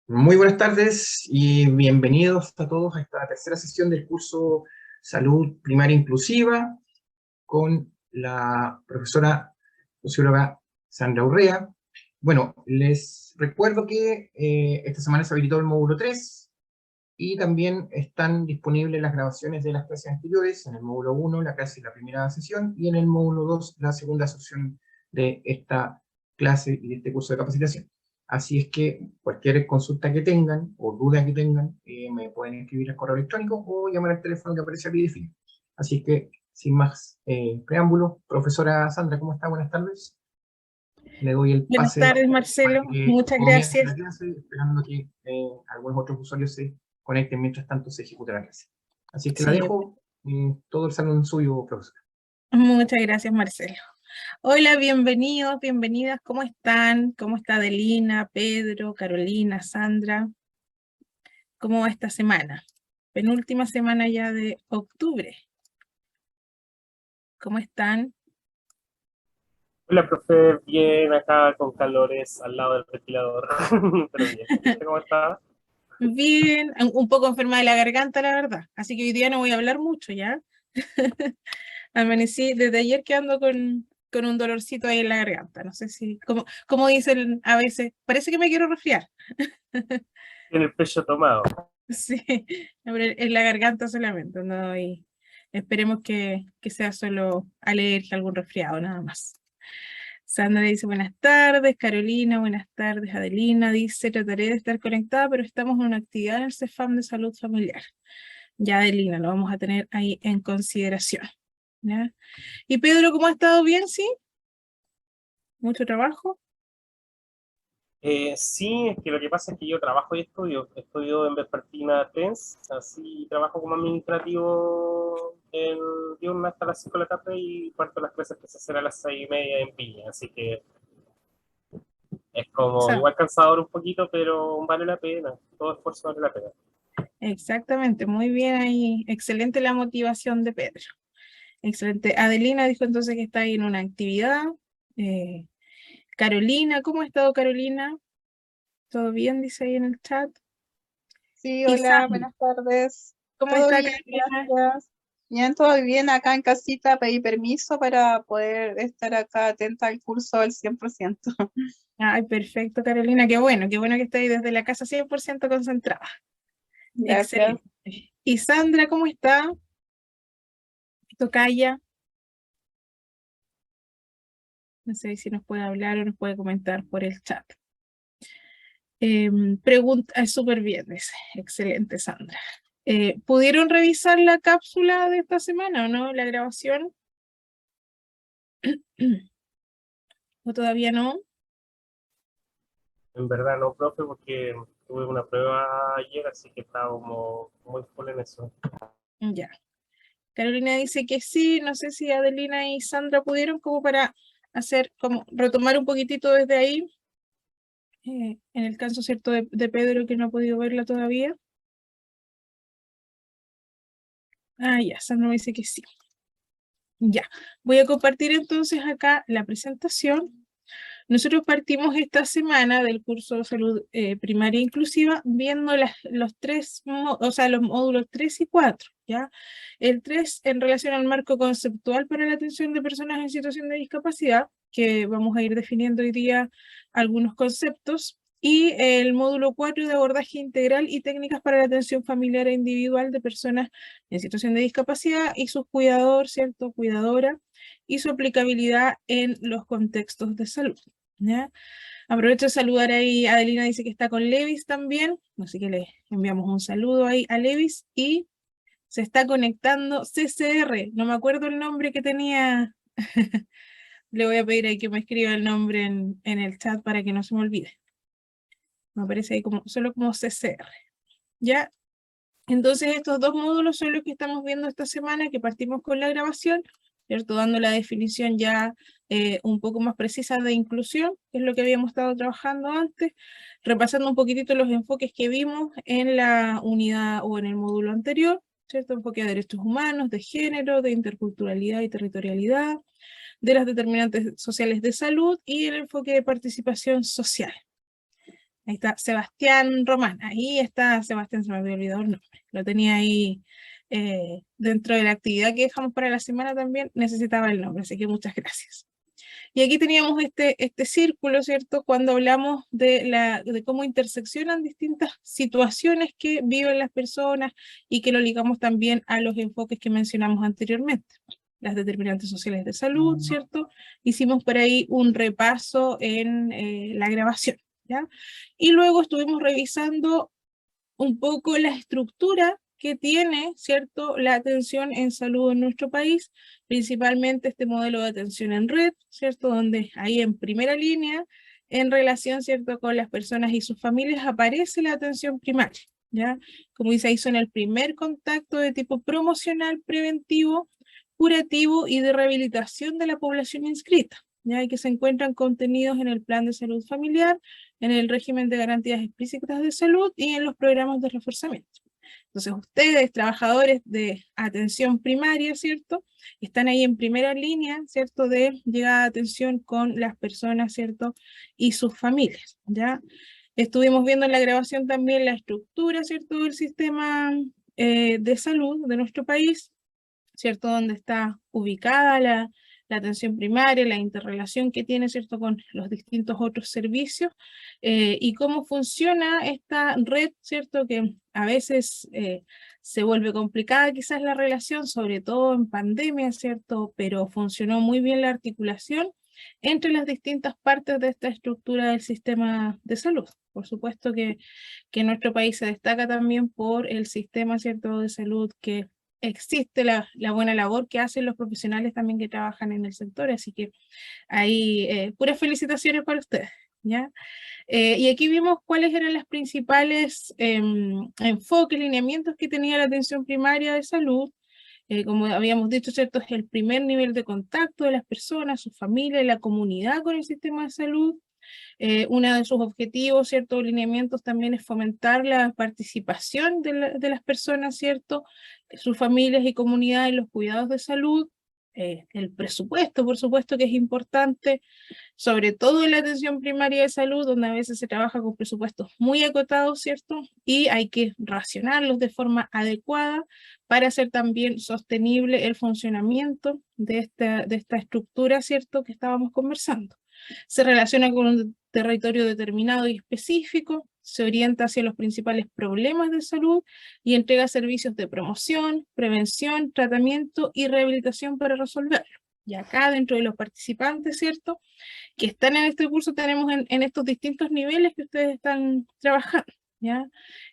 Muy buenas tardes y bienvenidos a todos a esta tercera sesión del curso Salud Primaria Inclusiva con la profesora socióloga Sandra Urrea. Bueno, les recuerdo que esta semana se habilitó el módulo 3 y también están disponibles las grabaciones de las clases anteriores, en el módulo 1 la clase de la primera sesión y en el módulo 2 la segunda sesión de esta clase y de este curso de capacitación. Así es que cualquier consulta que tengan o duda que tengan, me pueden escribir al correo electrónico o llamar al teléfono que aparece aquí de fin. Así es que, sin más preámbulos, profesora Sandra, ¿cómo está? Buenas tardes. Le doy el Buenas pase tardes, para Marcelo. que Muchas comience gracias. la clase, esperando que algunos otros usuarios se conecten mientras tanto se ejecuta la clase. Así es que la Sí, dejo, todo el salón suyo, profesora. muchas gracias, Marcelo. Hola, bienvenidos, bienvenidas. ¿Cómo están? ¿Cómo está Adelina, Pedro, Carolina, Sandra? ¿Cómo va esta semana? Penúltima semana ya de octubre. ¿Cómo están? Hola, profe, bien acá con calores al lado del ventilador, pero bien. ¿Y usted cómo está? Bien, un poco enferma de la garganta, la verdad. Así que hoy día no voy a hablar mucho, ¿ya? Amanecí desde ayer que ando con un dolorcito ahí en la garganta. No sé si, como dicen a veces, parece que me quiero resfriar. Tiene el pecho tomado. Sí, pero en la garganta solamente, ¿no? Y esperemos que sea solo alergia, algún resfriado, nada más. Sandra dice buenas tardes, Carolina, buenas tardes, Adelina dice trataré de estar conectada, pero estamos en una actividad en el CEFAM de salud familiar. Ya, Adelina, lo vamos a tener ahí en consideración. ¿Ya? ¿Y Pedro, cómo ha estado? ¿Bien, sí? ¿Mucho trabajo? Sí, es que lo que pasa es que yo trabajo y estudio en Vespertina TENS, así trabajo como administrativo en diurna hasta las 5 de la tarde y parto las clases que se hacen a las 6:30 en Viña, así que es O como sea, igual cansador un poquito, pero vale la pena, todo esfuerzo vale la pena. exactamente, muy bien ahí, excelente la motivación de Pedro. Excelente. Adelina dijo entonces que está ahí en una actividad. Eh, Carolina, ¿cómo ha estado Carolina? ¿Todo bien? Dice ahí en el chat. Sí, Y hola, Sandra, buenas tardes. ¿cómo Todo está bien, Carolina? gracias. Bien, todo bien acá en casita. Pedí permiso para poder estar acá atenta al curso al 100%. Ay, perfecto, Carolina. Qué bueno que está ahí desde la casa 100% concentrada. Gracias. Excelente. Y Sandra, ¿cómo está? Tocaya, no sé si nos puede hablar o nos puede comentar por el chat. Pregunta, súper bien, dice. Excelente, Sandra. ¿Pudieron revisar la cápsula de esta semana o no? La grabación. ¿O todavía no? En verdad no, profe, porque tuve una prueba ayer, así que estaba como muy full en eso. Ya. Carolina dice que sí, no sé si Adelina y Sandra pudieron como para hacer, como retomar un poquitito desde ahí, en el caso, ¿cierto?, de Pedro que no ha podido verla todavía. Ah, ya, Sandra me dice que sí. Ya, voy a compartir entonces acá la presentación. Nosotros partimos esta semana del curso de salud primaria inclusiva viendo los tres, o sea, los módulos 3 y 4, ¿ya? El 3 en relación al marco conceptual para la atención de personas en situación de discapacidad, que vamos a ir definiendo hoy día algunos conceptos, y el módulo 4 de abordaje integral y técnicas para la atención familiar e individual de personas en situación de discapacidad y sus cuidadores, ¿cierto? Cuidadora, y su aplicabilidad en los contextos de salud. ¿Ya? Aprovecho de saludar ahí, Adelina dice que está con Levis también, así que le enviamos un saludo ahí a Levis y se está conectando CCR, no me acuerdo el nombre que tenía, le voy a pedir ahí que me escriba el nombre en el chat para que no se me olvide, me aparece ahí como, solo como CCR, ¿ya? Entonces estos dos módulos son los que estamos viendo esta semana, que partimos con la grabación, ¿cierto? Dando la definición ya un poco más precisa de inclusión, que es lo que habíamos estado trabajando antes, repasando un poquitito los enfoques que vimos en la unidad o en el módulo anterior, ¿cierto? Enfoque de derechos humanos, de género, de interculturalidad y territorialidad, de las determinantes sociales de salud y el enfoque de participación social. Ahí está Sebastián Román. Ahí está Sebastián, se me había olvidado el nombre. Lo tenía ahí dentro de la actividad que dejamos para la semana también, necesitaba el nombre, así que muchas gracias. Y aquí teníamos este círculo, ¿cierto? Cuando hablamos de cómo interseccionan distintas situaciones que viven las personas y que lo ligamos también a los enfoques que mencionamos anteriormente. Las determinantes sociales de salud, ¿cierto? Hicimos por ahí un repaso en la grabación, ¿ya? Y luego estuvimos revisando un poco la estructura que tiene, ¿cierto?, la atención en salud en nuestro país, principalmente este modelo de atención en red, ¿cierto?, donde ahí en primera línea, en relación, ¿cierto?, con las personas y sus familias, aparece la atención primaria, ¿ya? Como dice ahí, son el primer contacto de tipo promocional, preventivo, curativo y de rehabilitación de la población inscrita, ¿ya? Y que se encuentran contenidos en el Plan de Salud Familiar, en el régimen de garantías explícitas de salud y en los programas de reforzamiento. Entonces ustedes, trabajadores de atención primaria, ¿cierto?, están ahí en primera línea, ¿cierto?, de llegada de atención con las personas, ¿cierto?, y sus familias, ¿ya? Estuvimos viendo en la grabación también la estructura, ¿cierto?, del sistema de salud de nuestro país, ¿cierto?, donde está ubicada la atención primaria, la interrelación que tiene, ¿cierto?, con los distintos otros servicios, y cómo funciona esta red, ¿cierto?, que a veces se vuelve complicada quizás la relación, sobre todo en pandemia, ¿cierto?, pero funcionó muy bien la articulación entre las distintas partes de esta estructura del sistema de salud. Por supuesto que nuestro país se destaca también por el sistema, ¿cierto?, de salud que existe, la buena labor que hacen los profesionales también que trabajan en el sector, así que ahí puras felicitaciones para ustedes, ¿ya? Y aquí vimos cuáles eran las principales enfoques, lineamientos que tenía la atención primaria de salud. Como habíamos dicho, ¿cierto?, es el primer nivel de contacto de las personas, su familia y la comunidad con el sistema de salud. Uno de sus objetivos, ¿cierto?, lineamientos también es fomentar la participación de las personas, ¿cierto?, sus familias y comunidades en los cuidados de salud. El presupuesto, por supuesto que es importante, sobre todo en la atención primaria de salud, donde a veces se trabaja con presupuestos muy acotados, ¿cierto? Y hay que racionarlos de forma adecuada para hacer también sostenible el funcionamiento de esta estructura, ¿cierto?, que estábamos conversando. Se relaciona con un territorio determinado y específico, se orienta hacia los principales problemas de salud y entrega servicios de promoción, prevención, tratamiento y rehabilitación para resolverlo. Y acá dentro de los participantes, ¿cierto?, que están en este curso tenemos en estos distintos niveles que ustedes están trabajando, ¿ya?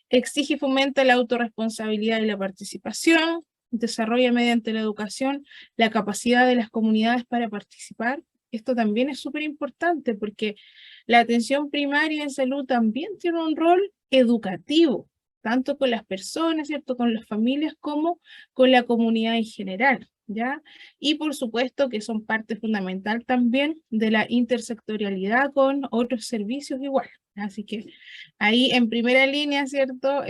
Exige y fomenta la autorresponsabilidad y la participación, desarrolla mediante la educación la capacidad de las comunidades para participar. Esto también es súper importante porque la atención primaria en salud también tiene un rol educativo, tanto con las personas, ¿cierto?, con las familias, como con la comunidad en general, ¿ya? Y por supuesto que son parte fundamental también de la intersectorialidad con otros servicios igual. Así que ahí en primera línea, ¿cierto?,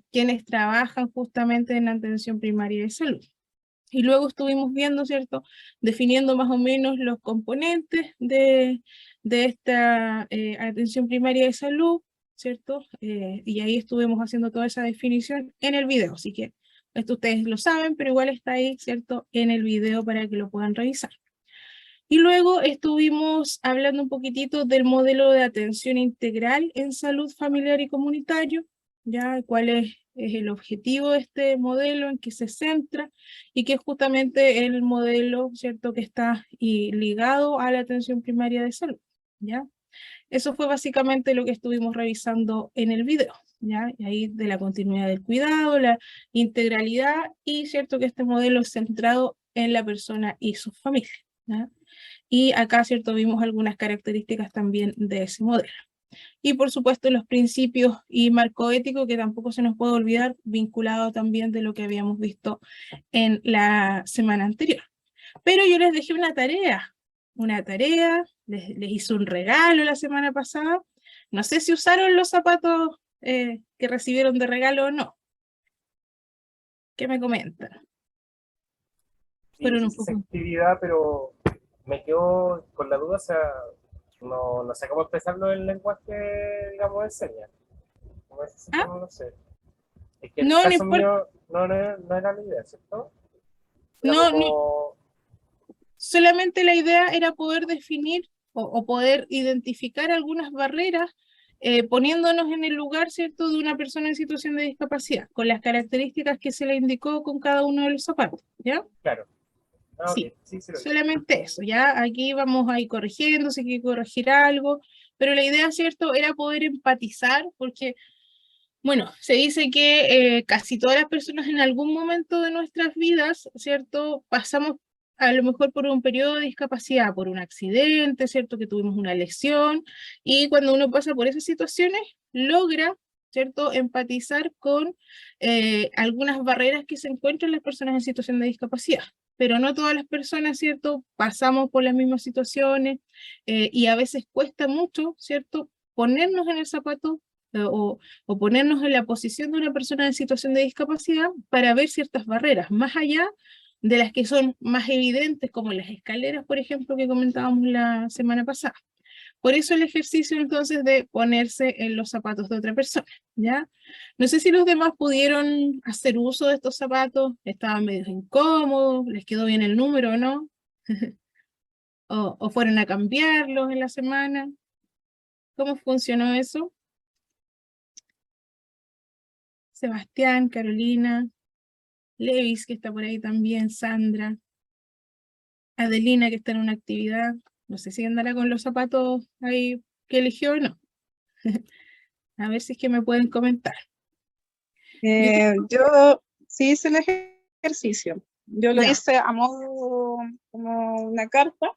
quienes trabajan justamente en la atención primaria de salud. Y luego estuvimos viendo, ¿cierto?, definiendo más o menos los componentes de esta atención primaria de salud, ¿cierto? Y ahí estuvimos haciendo toda esa definición en el video, así que esto ustedes lo saben, pero igual está ahí, ¿cierto?, en el video para que lo puedan revisar. Y luego estuvimos hablando un poquitito del modelo de atención integral en salud familiar y comunitario, ya cuál es el objetivo de este modelo, en qué se centra, y que es justamente el modelo, ¿cierto?, que está ligado a la atención primaria de salud, ¿ya? Eso fue básicamente lo que estuvimos revisando en el video, ¿ya? Y ahí de la continuidad del cuidado, la integralidad, y cierto que este modelo es centrado en la persona y su familia, ¿ya? Y acá, ¿cierto?, vimos algunas características también de ese modelo. Y por supuesto los principios y marco ético, que tampoco se nos puede olvidar, vinculado también de lo que habíamos visto en la semana anterior. Pero yo les dejé una tarea, les hice un regalo la semana pasada. No sé si usaron los zapatos que recibieron de regalo o no. ¿Qué me comentan? Sí, hice esa actividad, pero me quedo con la duda, o sea, no sé cómo expresarlo en lenguaje, digamos, de señas. Como ese Ah, sistema, no sé. Es que en el no, no caso importa, mío no era la idea, ¿cierto? Era no, no, como, solamente la idea era poder definir o poder identificar algunas barreras poniéndonos en el lugar, ¿cierto?, de una persona en situación de discapacidad, con las características que se le indicó con cada uno de los zapatos, ¿ya? claro. Ah, ok, Sí, sí, sí lo hice. solamente eso, ¿ya? Aquí vamos a ir corrigiendo, si hay que corregir algo, pero la idea, ¿cierto?, era poder empatizar, porque, bueno, se dice que casi todas las personas en algún momento de nuestras vidas, ¿cierto?, pasamos a lo mejor por un periodo de discapacidad, por un accidente, ¿cierto?, que tuvimos una lesión, y cuando uno pasa por esas situaciones, logra, ¿cierto?, empatizar con algunas barreras que se encuentran las personas en situación de discapacidad. Pero no todas las personas, ¿cierto?, pasamos por las mismas situaciones y a veces cuesta mucho, ¿cierto?, ponernos en el zapato o ponernos en la posición de una persona en situación de discapacidad para ver ciertas barreras, más allá de las que son más evidentes, como las escaleras, por ejemplo, que comentábamos la semana pasada. Por eso el ejercicio entonces de ponerse en los zapatos de otra persona, ¿ya? No sé si los demás pudieron hacer uso de estos zapatos, estaban medio incómodos, les quedó bien el número o no, o fueron a cambiarlos en la semana. ¿Cómo funcionó eso? Sebastián, Carolina, Levis, que está por ahí también, Sandra, Adelina, que está en una actividad, no sé si andará con los zapatos ahí que eligió o no. A ver si es que me pueden comentar. Yo sí hice el ejercicio. Yo lo Ya, hice a modo como una carta,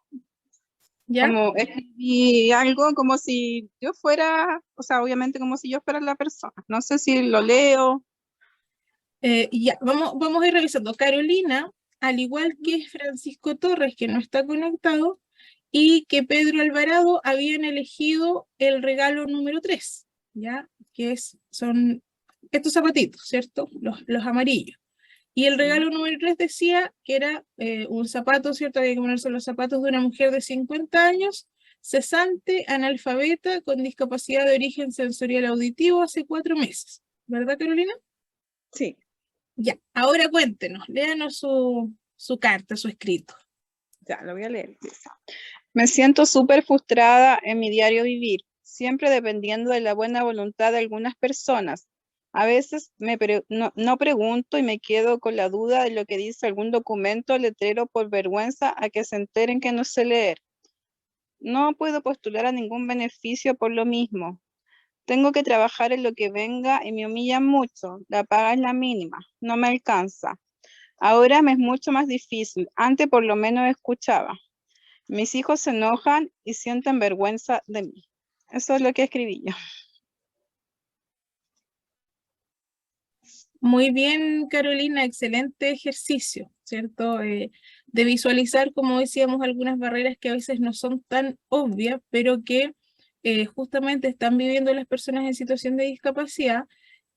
ya, como escribí algo como si yo fuera, o sea, obviamente como si yo fuera la persona. No sé si lo leo. ya, vamos a ir revisando. Carolina, al igual que Francisco Torres, que no está conectado, y que Pedro Alvarado habían elegido el regalo número 3, ¿ya? Son estos zapatitos, ¿cierto? Los amarillos. Y el regalo número 3 decía que era un zapato, ¿cierto? Había que ponerse los zapatos de una mujer de 50 años, cesante, analfabeta, con discapacidad de origen sensorial auditivo hace 4 meses. ¿Verdad, Carolina? Sí, Ya, ahora cuéntenos, léanos su carta, su escrito. ya lo voy a leer. Dice, me siento súper frustrada en mi diario vivir, siempre dependiendo de la buena voluntad de algunas personas. A veces no pregunto y me quedo con la duda de lo que dice algún documento o letrero por vergüenza a que se enteren que no sé leer. No puedo postular a ningún beneficio por lo mismo. Tengo que trabajar en lo que venga y me humillan mucho. La paga es la mínima, no me alcanza. Ahora me es mucho más difícil. Antes por lo menos escuchaba. Mis hijos se enojan y sienten vergüenza de mí. Eso es lo que escribí yo. Muy bien, Carolina, excelente ejercicio, ¿cierto? De visualizar, como decíamos, algunas barreras que a veces no son tan obvias, pero que justamente están viviendo las personas en situación de discapacidad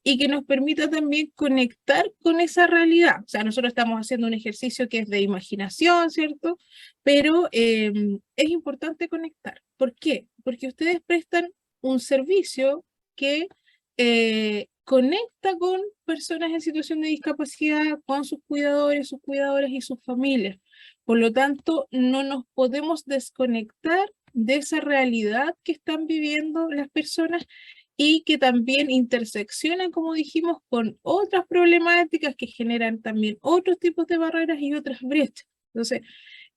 y que nos permita también conectar con esa realidad. O sea, nosotros estamos haciendo un ejercicio que es de imaginación, ¿cierto? Pero es importante conectar. ¿Por qué? Porque ustedes prestan un servicio que conecta con personas en situación de discapacidad, con sus cuidadores, sus cuidadoras y sus familias. Por lo tanto, no nos podemos desconectar de esa realidad que están viviendo las personas y que también interseccionan, como dijimos, con otras problemáticas que generan también otros tipos de barreras y otras brechas. Entonces,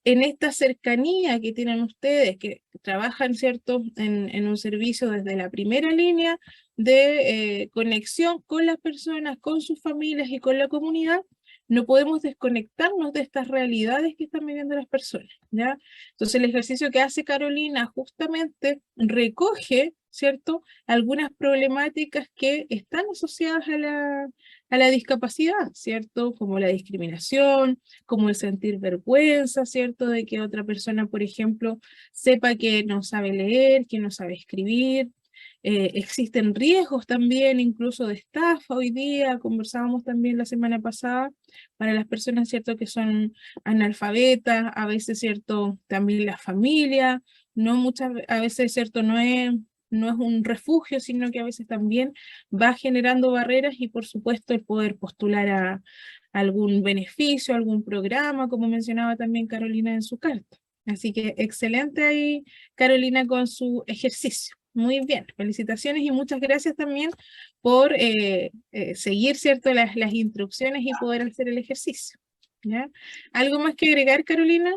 en esta cercanía que tienen ustedes, que trabajan, ¿cierto?, en un servicio desde la primera línea de conexión con las personas, con sus familias y con la comunidad, no podemos desconectarnos de estas realidades que están viviendo las personas, ¿ya? Entonces el ejercicio que hace Carolina justamente recoge, ¿cierto?, algunas problemáticas que están asociadas a la discapacidad, ¿cierto?, como la discriminación, como el sentir vergüenza, ¿cierto?, de que otra persona, por ejemplo, sepa que no sabe leer, que no sabe escribir, Existen riesgos también, incluso de estafa hoy día, conversábamos también la semana pasada, para las personas, ¿cierto?, que son analfabetas, a veces, ¿cierto?, también la familia, a veces, ¿cierto?, no es un refugio, sino que a veces también va generando barreras y, por supuesto, el poder postular a algún beneficio, algún programa, como mencionaba también Carolina en su carta. Así que excelente ahí, Carolina, con su ejercicio. Muy bien, felicitaciones y muchas gracias también por seguir, ¿cierto?, las instrucciones y poder hacer el ejercicio. ¿Ya? ¿Algo más que agregar, Carolina?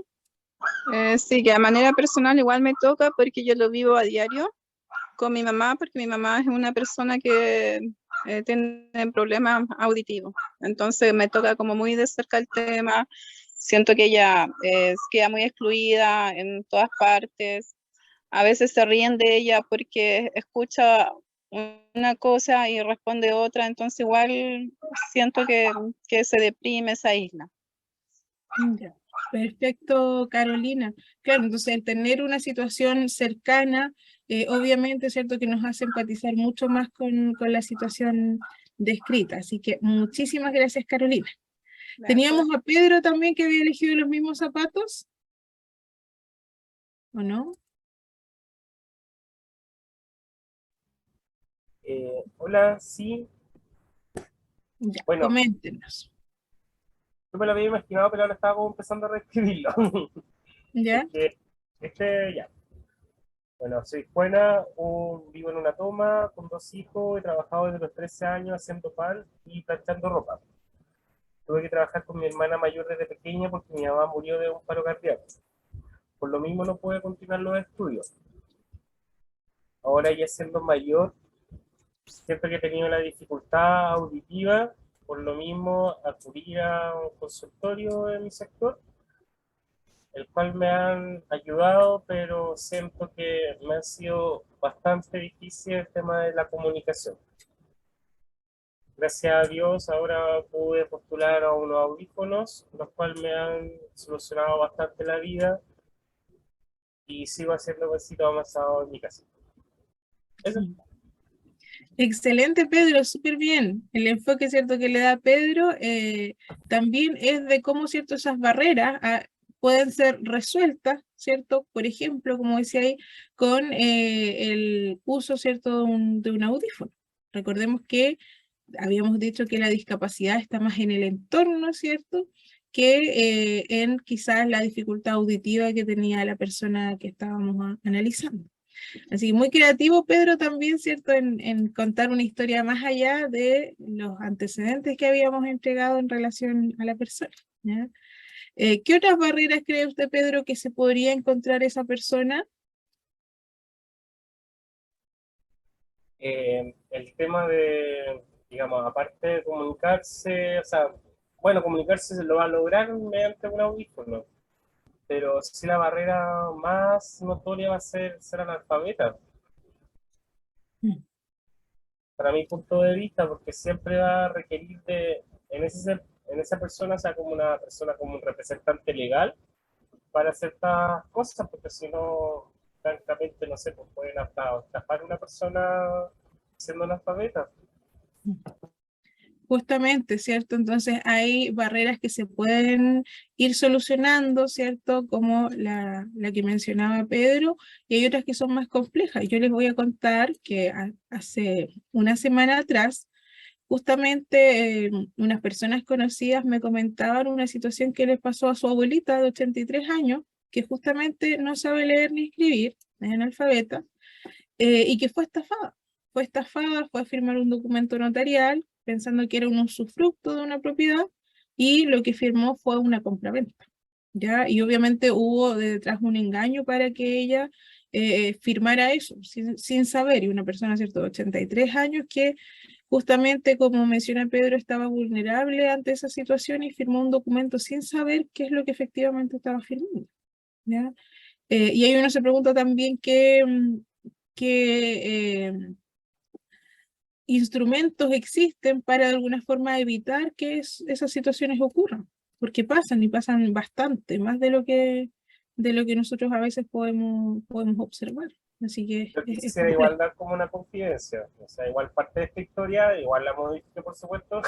Sí, que de manera personal igual me toca porque yo lo vivo a diario con mi mamá, porque mi mamá es una persona que tiene problemas auditivos. Entonces me toca como muy de cerca el tema. Siento que ella queda muy excluida en todas partes. A veces se ríen de ella porque escucha una cosa y responde otra, entonces igual siento que se deprime, se aísla. Ya. Perfecto, Carolina. Claro, entonces el tener una situación cercana, obviamente, ¿cierto?, que nos hace empatizar mucho más con la situación descrita. Así que muchísimas gracias, Carolina. ¿Teníamos a Pedro también que había elegido los mismos zapatos? ¿O no? Hola, sí. Ya, Bueno, coméntenos. yo me lo había imaginado, pero ahora estaba como empezando a reescribirlo. ¿Ya? Ya. Bueno, soy Juana, vivo en una toma con 2 hijos, he trabajado desde los 13 años haciendo pan y planchando ropa. Tuve que trabajar con mi hermana mayor desde pequeña porque mi mamá murió de un paro cardíaco. Por lo mismo no pude continuar los estudios. Ahora ya siendo mayor, siento que he tenido la dificultad auditiva, por lo mismo acudí a un consultorio en mi sector, el cual me han ayudado, pero siento que me ha sido bastante difícil el tema de la comunicación. Gracias a Dios ahora pude postular a unos audífonos, los cuales me han solucionado bastante la vida y sigo haciendo besitos avanzado en mi casa. Eso. Excelente, Pedro, súper bien. El enfoque, ¿cierto?, que le da Pedro también es de cómo, ¿cierto?, esas barreras pueden ser resueltas, ¿cierto? Por ejemplo, como decía ahí, con el uso, ¿cierto?, de un audífono. Recordemos que habíamos dicho que la discapacidad está más en el entorno, ¿cierto?, que en quizás la dificultad auditiva que tenía la persona que estábamos analizando. Así que muy creativo, Pedro, también, ¿cierto?, en contar una historia más allá de los antecedentes que habíamos entregado en relación a la persona. ¿Ya? ¿Qué otras barreras cree usted, Pedro, que se podría encontrar esa persona? El tema de, digamos, aparte de comunicarse, o sea, bueno, comunicarse se lo va a lograr mediante un audífono, pero sí la barrera más notoria va a ser analfabeta, Mm. para mi punto de vista, porque siempre va a requerir en esa persona, o sea, como una persona, como un representante legal para ciertas cosas, porque si no, francamente, no sé, pues pueden hasta estafar a una persona siendo analfabeta. Justamente, ¿cierto? Entonces hay barreras que se pueden ir solucionando, ¿cierto? Como la que mencionaba Pedro, y hay otras que son más complejas. Yo les voy a contar que hace una semana atrás, justamente unas personas conocidas me comentaban una situación que les pasó a su abuelita de 83 años, que justamente no sabe leer ni escribir, es analfabeta, y que fue estafada. Fue estafada, fue a firmar un documento notarial pensando que era un usufructo de una propiedad y lo que firmó fue una compraventa. ¿Ya? Y obviamente hubo detrás un engaño para que ella firmara eso sin saber, y una persona, ¿cierto?, de 83 años que justamente, como menciona Pedro, estaba vulnerable ante esa situación y firmó un documento sin saber qué es lo que efectivamente estaba firmando. ¿Ya? Y ahí uno se pregunta también qué instrumentos existen para de alguna forma evitar que esas situaciones ocurran, porque pasan y pasan bastante, más de lo que nosotros a veces podemos observar. Así que Yo es quisiera igual dar como una confidencia, o sea, igual parte de esta historia, igual la modifiqué por supuesto,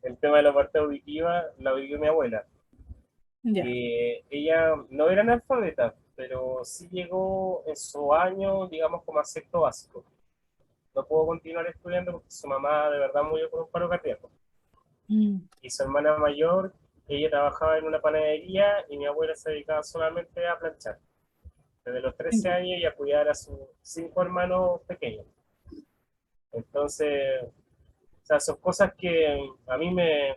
el tema de la parte auditiva la vivió mi abuela. ya. Ella no era analfabeta, pero sí llegó en su año, digamos, como a sexto básico. No pudo continuar estudiando porque su mamá de verdad murió por un paro cardíaco. Mm, Y su hermana mayor, ella trabajaba en una panadería y mi abuela se dedicaba solamente a planchar. Desde los 13 ya. años y a cuidar a sus 5 hermanos pequeños. Entonces, o sea, son cosas que a mí me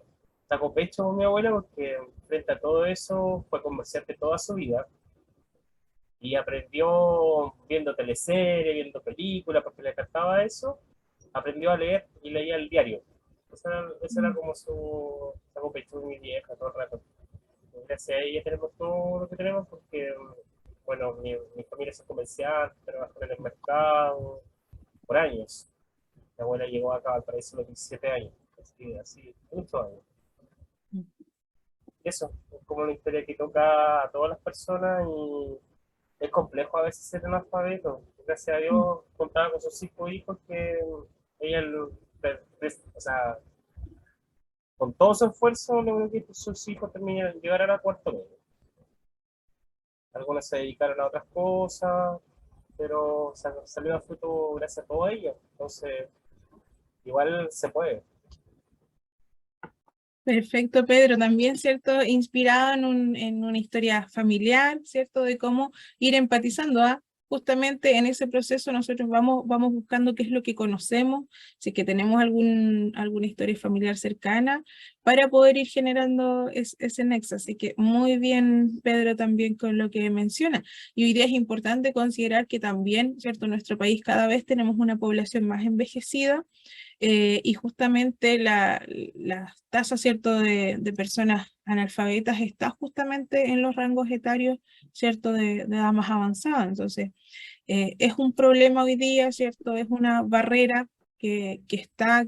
sacó pecho con mi abuela porque frente a todo eso fue comerciante toda su vida y aprendió viendo teleseries, viendo películas, porque le encantaba eso, aprendió a leer y leía el diario. Esa era como su sacó pecho de mi vieja todo el rato. Gracias a ella tenemos todo lo que tenemos porque, bueno, mi familia es comerciante, trabajó en el mercado por años. Mi abuela llegó acá al paraíso a los 17 años, así, muchos años. Eso, es como una historia que toca a todas las personas y es complejo a veces ser analfabeto. Gracias a Dios contaba con sus 5 hijos que ella, o sea, con todo su esfuerzo logró que sus hijos llegaran a cuarto medio. Algunos se dedicaron a otras cosas, pero o sea, salió a fruto gracias a todo ello. Entonces, igual se puede. Perfecto, Pedro. También, ¿cierto? Inspirado en una historia familiar, ¿cierto? De cómo ir empatizando, ¿ah? Justamente en ese proceso nosotros vamos buscando qué es lo que conocemos, si es que tenemos alguna historia familiar cercana, para poder ir generando ese nexo. Así que muy bien, Pedro, también con lo que menciona. Y hoy día es importante considerar que también, ¿cierto? En nuestro país cada vez tenemos una población más envejecida, y justamente la tasa, ¿cierto?, de personas analfabetas está justamente en los rangos etarios, ¿cierto?, de edad más avanzada. Entonces, es un problema hoy día, ¿cierto? Es una barrera que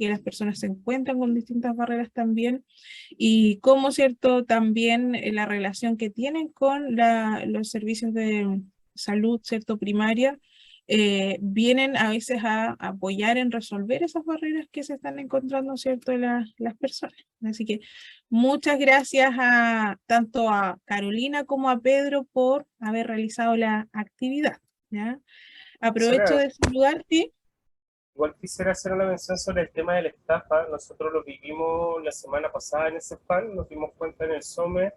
las personas se encuentran con distintas barreras también, y cómo, ¿cierto?, también la relación que tienen con los servicios de salud, ¿cierto?, primaria, vienen a veces a apoyar en resolver esas barreras que se están encontrando, ¿cierto?, las personas. Así que muchas gracias tanto a Carolina como a Pedro por haber realizado la actividad, ¿ya? Aprovecho Quisiera, de saludarte. igual quisiera hacer una mención sobre el tema de la estafa. Nosotros lo vivimos la semana pasada en ese pan, nos dimos cuenta en el SOME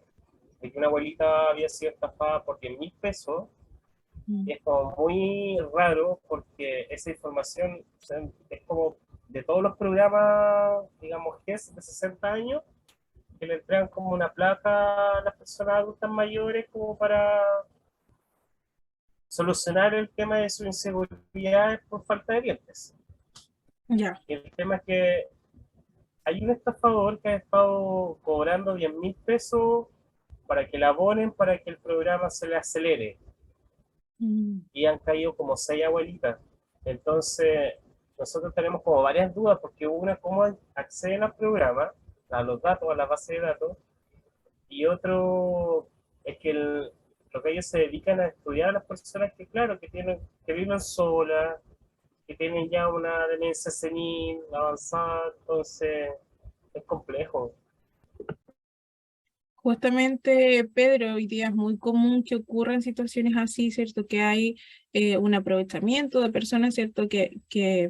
de que una abuelita había sido estafada por 10.000 pesos. Y es como muy raro porque esa información, o sea, es como de todos los programas, digamos, GES de 60 años, que le entregan como una plata a las personas adultas mayores como para solucionar el tema de su inseguridad por falta de dientes. Ya. Y el tema es que hay un estafador que ha estado cobrando 10.000 pesos para que la abonen para que el programa se le acelere. Y han caído como 6 abuelitas. Entonces, nosotros tenemos como varias dudas, porque una, cómo acceden al programa, a los datos, a la base de datos, y otro es que lo que ellos se dedican a estudiar a las personas que, claro, que viven solas, que tienen ya una demencia senil avanzada, entonces es complejo. Justamente, Pedro, hoy día es muy común que ocurran situaciones así, ¿cierto? Que hay un aprovechamiento de personas, ¿cierto? Que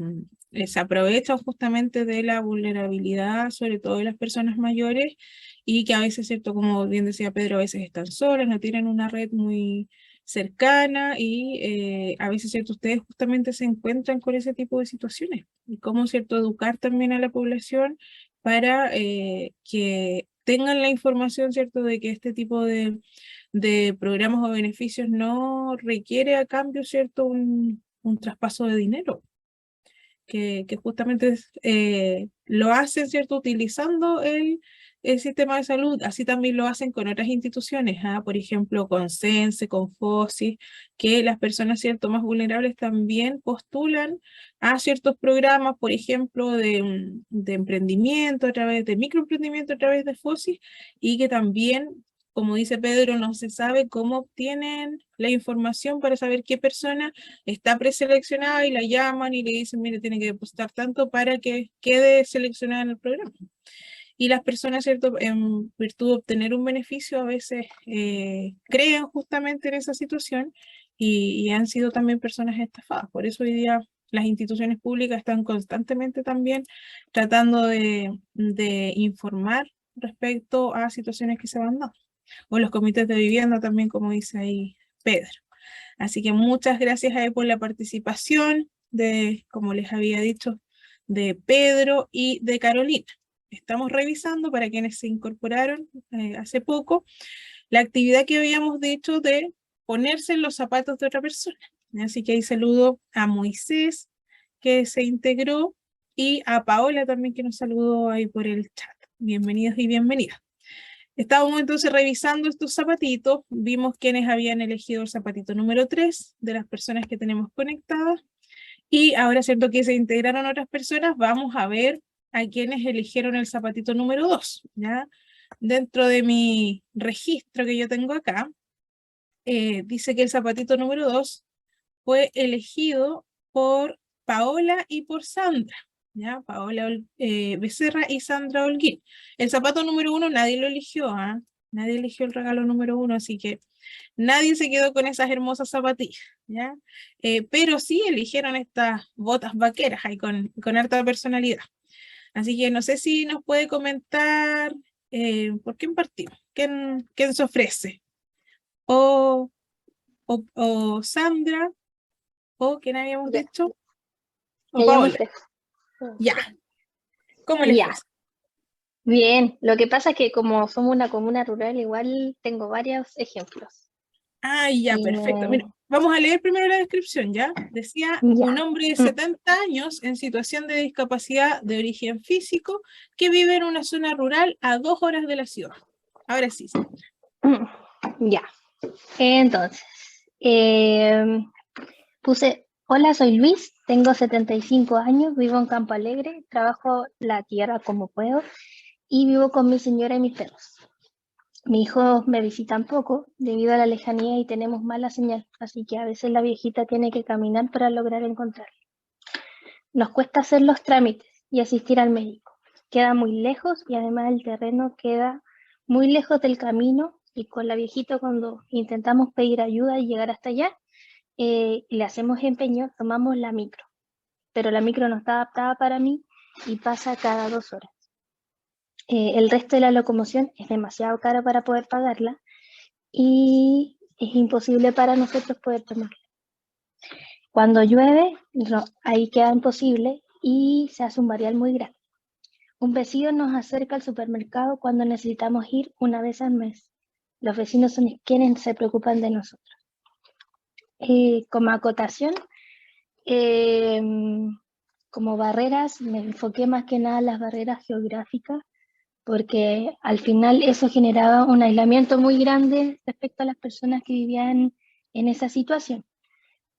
se aprovechan justamente de la vulnerabilidad, sobre todo de las personas mayores, y que a veces, ¿cierto? Como bien decía Pedro, a veces están solas, no tienen una red muy cercana, y a veces, ¿cierto? Ustedes justamente se encuentran con ese tipo de situaciones. Y cómo, ¿cierto? Educar también a la población para que tengan la información, ¿cierto?, de que este tipo de programas o beneficios no requiere a cambio, ¿cierto?, un traspaso de dinero, que justamente lo hacen, ¿cierto?, utilizando el sistema de salud. Así también lo hacen con otras instituciones, por ejemplo, con CENSE, con FOSI, que las personas, ¿cierto?, más vulnerables también postulan a ciertos programas, por ejemplo, de emprendimiento a través de microemprendimiento a través de FOSI, y que también como dice Pedro, no se sabe cómo obtienen la información para saber qué persona está preseleccionada y la llaman y le dicen, mire, tiene que depositar tanto para que quede seleccionada en el programa. Y las personas, ¿cierto?, en virtud de obtener un beneficio, a veces creen justamente en esa situación y han sido también personas estafadas. Por eso hoy día las instituciones públicas están constantemente también tratando de informar respecto a situaciones que se van dando. O los comités de vivienda también, como dice ahí Pedro. Así que muchas gracias a él por la participación de, como les había dicho, de Pedro y de Carolina. Estamos revisando, para quienes se incorporaron hace poco, la actividad que habíamos dicho de ponerse en los zapatos de otra persona. Así que ahí saludo a Moisés, que se integró, y a Paola también, que nos saludó ahí por el chat. Bienvenidos y bienvenidas. Estábamos entonces revisando estos zapatitos, vimos quienes habían elegido el zapatito número 3 de las personas que tenemos conectadas, y ahora, cierto que se integraron otras personas, vamos a ver a quienes eligieron el zapatito número 2, ¿ya? Dentro de mi registro que yo tengo acá, dice que el zapatito número 2 fue elegido por Paola y por Sandra, ¿ya? Paola Becerra y Sandra Holguín. El zapato número 1 nadie lo eligió, ¿ah? Nadie eligió el regalo número 1, así que nadie se quedó con esas hermosas zapatillas, ¿ya? Pero sí eligieron estas botas vaqueras ahí con harta personalidad. Así que no sé si nos puede comentar por quién partimos, quién se ofrece. O Sandra, o quién habíamos Ya. dicho, o Ya yo me Paola. ofrezco. Ya. ¿Cómo les Ya. parece? Bien, lo que pasa es que como somos una comuna rural, igual tengo varios ejemplos. Ah, ya, perfecto. Mira, vamos a leer primero la descripción, ¿ya? Decía, Ya. un hombre de 70 años en situación de discapacidad de origen físico que vive en una zona rural a 2 horas de la ciudad. Ahora sí, Sandra. Ya. Entonces, puse, hola, soy Luis, tengo 75 años, vivo en Campo Alegre, trabajo la tierra como puedo y vivo con mi señora y mis perros. Mis hijos me visitan poco debido a la lejanía y tenemos mala señal, así que a veces la viejita tiene que caminar para lograr encontrarla. Nos cuesta hacer los trámites y asistir al médico. Queda muy lejos y además el terreno queda muy lejos del camino y con la viejita cuando intentamos pedir ayuda y llegar hasta allá, y le hacemos empeño, tomamos la micro. Pero la micro no está adaptada para mí y pasa cada 2 horas. El resto de la locomoción es demasiado caro para poder pagarla y es imposible para nosotros poder tomarla. Cuando llueve, ahí queda imposible y se hace un varial muy grande. Un vecino nos acerca al supermercado cuando necesitamos ir una vez al mes. Los vecinos son quienes se preocupan de nosotros. Como acotación, como barreras, me enfoqué más que nada en las barreras geográficas, porque al final eso generaba un aislamiento muy grande respecto a las personas que vivían en esa situación.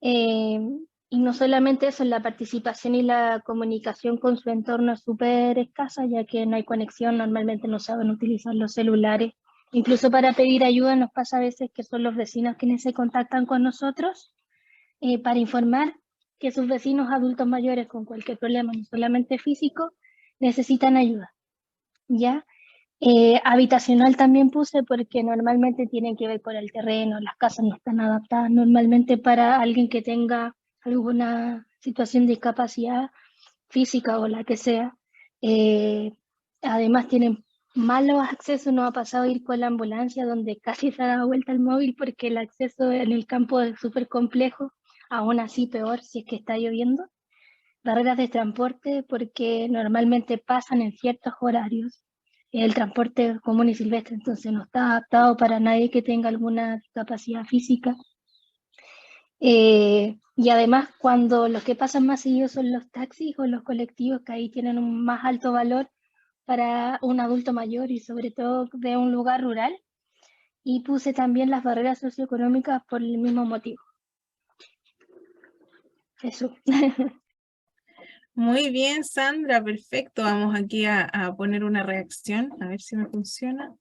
Y no solamente eso, la participación y la comunicación con su entorno es súper escasa, ya que no hay conexión, normalmente no saben utilizar los celulares. Incluso para pedir ayuda nos pasa a veces que son los vecinos quienes se contactan con nosotros para informar que sus vecinos adultos mayores con cualquier problema, no solamente físico, necesitan ayuda. ¿Ya? Habitacional también puse porque normalmente tienen que ver con el terreno, las casas no están adaptadas normalmente para alguien que tenga alguna situación de discapacidad física o la que sea. Además tienen malos accesos, nos ha pasado ir con la ambulancia donde casi se ha dado vuelta el móvil porque el acceso en el campo es súper complejo, aún así peor si es que está lloviendo. Barreras de transporte porque normalmente pasan en ciertos horarios. El transporte común y silvestre entonces no está adaptado para nadie que tenga alguna discapacidad física. Y además cuando los que pasan más seguido son los taxis o los colectivos, que ahí tienen un más alto valor para un adulto mayor y sobre todo de un lugar rural. Y puse también las barreras socioeconómicas por el mismo motivo. Eso. Muy bien, Sandra, perfecto. Vamos aquí a poner una reacción, a ver si me funciona.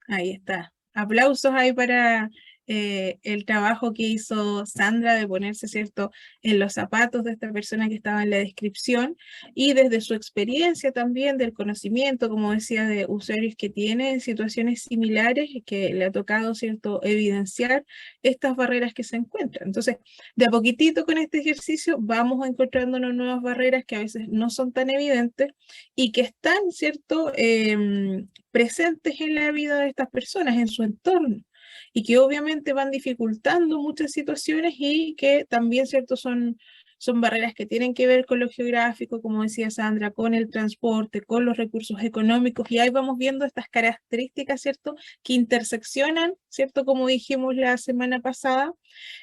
Ahí está. Aplausos ahí para el trabajo que hizo Sandra de ponerse, ¿cierto?, en los zapatos de esta persona que estaba en la descripción y desde su experiencia también, del conocimiento, como decía, de usuarios que tienen situaciones similares que le ha tocado, ¿cierto?, evidenciar estas barreras que se encuentran. Entonces, de a poquitito con este ejercicio vamos encontrándonos nuevas barreras que a veces no son tan evidentes y que están, ¿cierto?, presentes en la vida de estas personas, en su entorno, y que obviamente van dificultando muchas situaciones y que también, ¿cierto?, son barreras que tienen que ver con lo geográfico, como decía Sandra, con el transporte, con los recursos económicos, y ahí vamos viendo estas características, ¿cierto?, que interseccionan, ¿cierto?, como dijimos la semana pasada,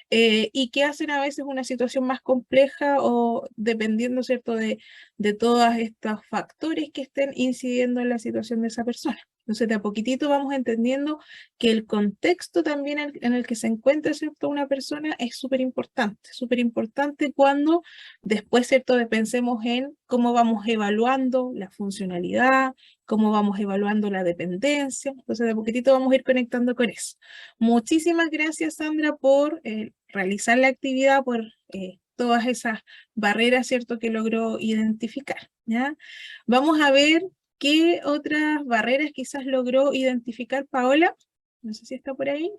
y que hacen a veces una situación más compleja o dependiendo, ¿cierto?, de todos estos factores que estén incidiendo en la situación de esa persona. Entonces, de a poquitito vamos entendiendo que el contexto también en el que se encuentra, ¿cierto?, una persona es súper importante cuando después, ¿cierto?, pensemos en cómo vamos evaluando la funcionalidad, cómo vamos evaluando la dependencia. Entonces, de a poquitito vamos a ir conectando con eso. Muchísimas gracias, Sandra, por realizar la actividad, por todas esas barreras, ¿cierto?, que logró identificar, ¿ya? Vamos a ver qué otras barreras quizás logró identificar Paola. No sé si está por ahí.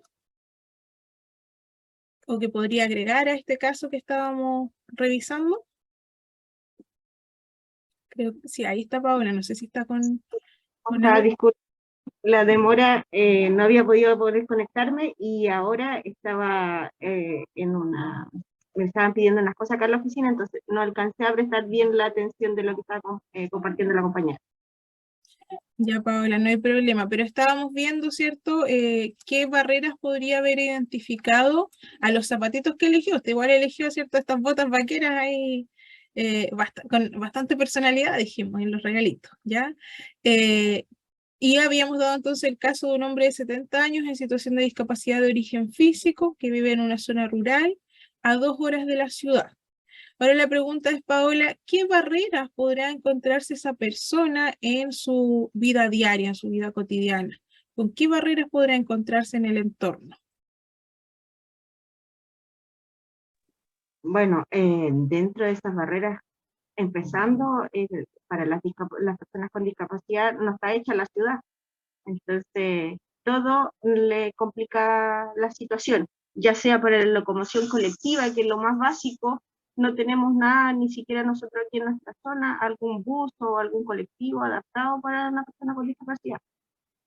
O que podría agregar a este caso que estábamos revisando. Creo que sí, ahí está Paola, no sé si está con algo. Disculpa, la demora, no había podido poder conectarme y ahora estaba me estaban pidiendo unas cosas acá en la oficina, entonces no alcancé a prestar bien la atención de lo que estaba compartiendo la compañera. Ya, Paola, no hay problema, pero estábamos viendo, ¿cierto?, qué barreras podría haber identificado a los zapatitos que eligió. Usted igual eligió, ¿cierto?, estas botas vaqueras ahí con bastante personalidad, dijimos, en los regalitos, ¿ya? Y habíamos dado entonces el caso de un hombre de 70 años en situación de discapacidad de origen físico que vive en una zona rural a 2 horas de la ciudad. Ahora la pregunta es, Paola, ¿qué barreras podrá encontrarse esa persona en su vida diaria, en su vida cotidiana? ¿Con qué barreras podrá encontrarse en el entorno? Bueno, dentro de esas barreras, empezando, para las personas con discapacidad no está hecha la ciudad, entonces todo le complica la situación, ya sea para la locomoción colectiva, que es lo más básico, no tenemos nada, ni siquiera nosotros aquí en nuestra zona, algún bus o algún colectivo adaptado para una persona con discapacidad.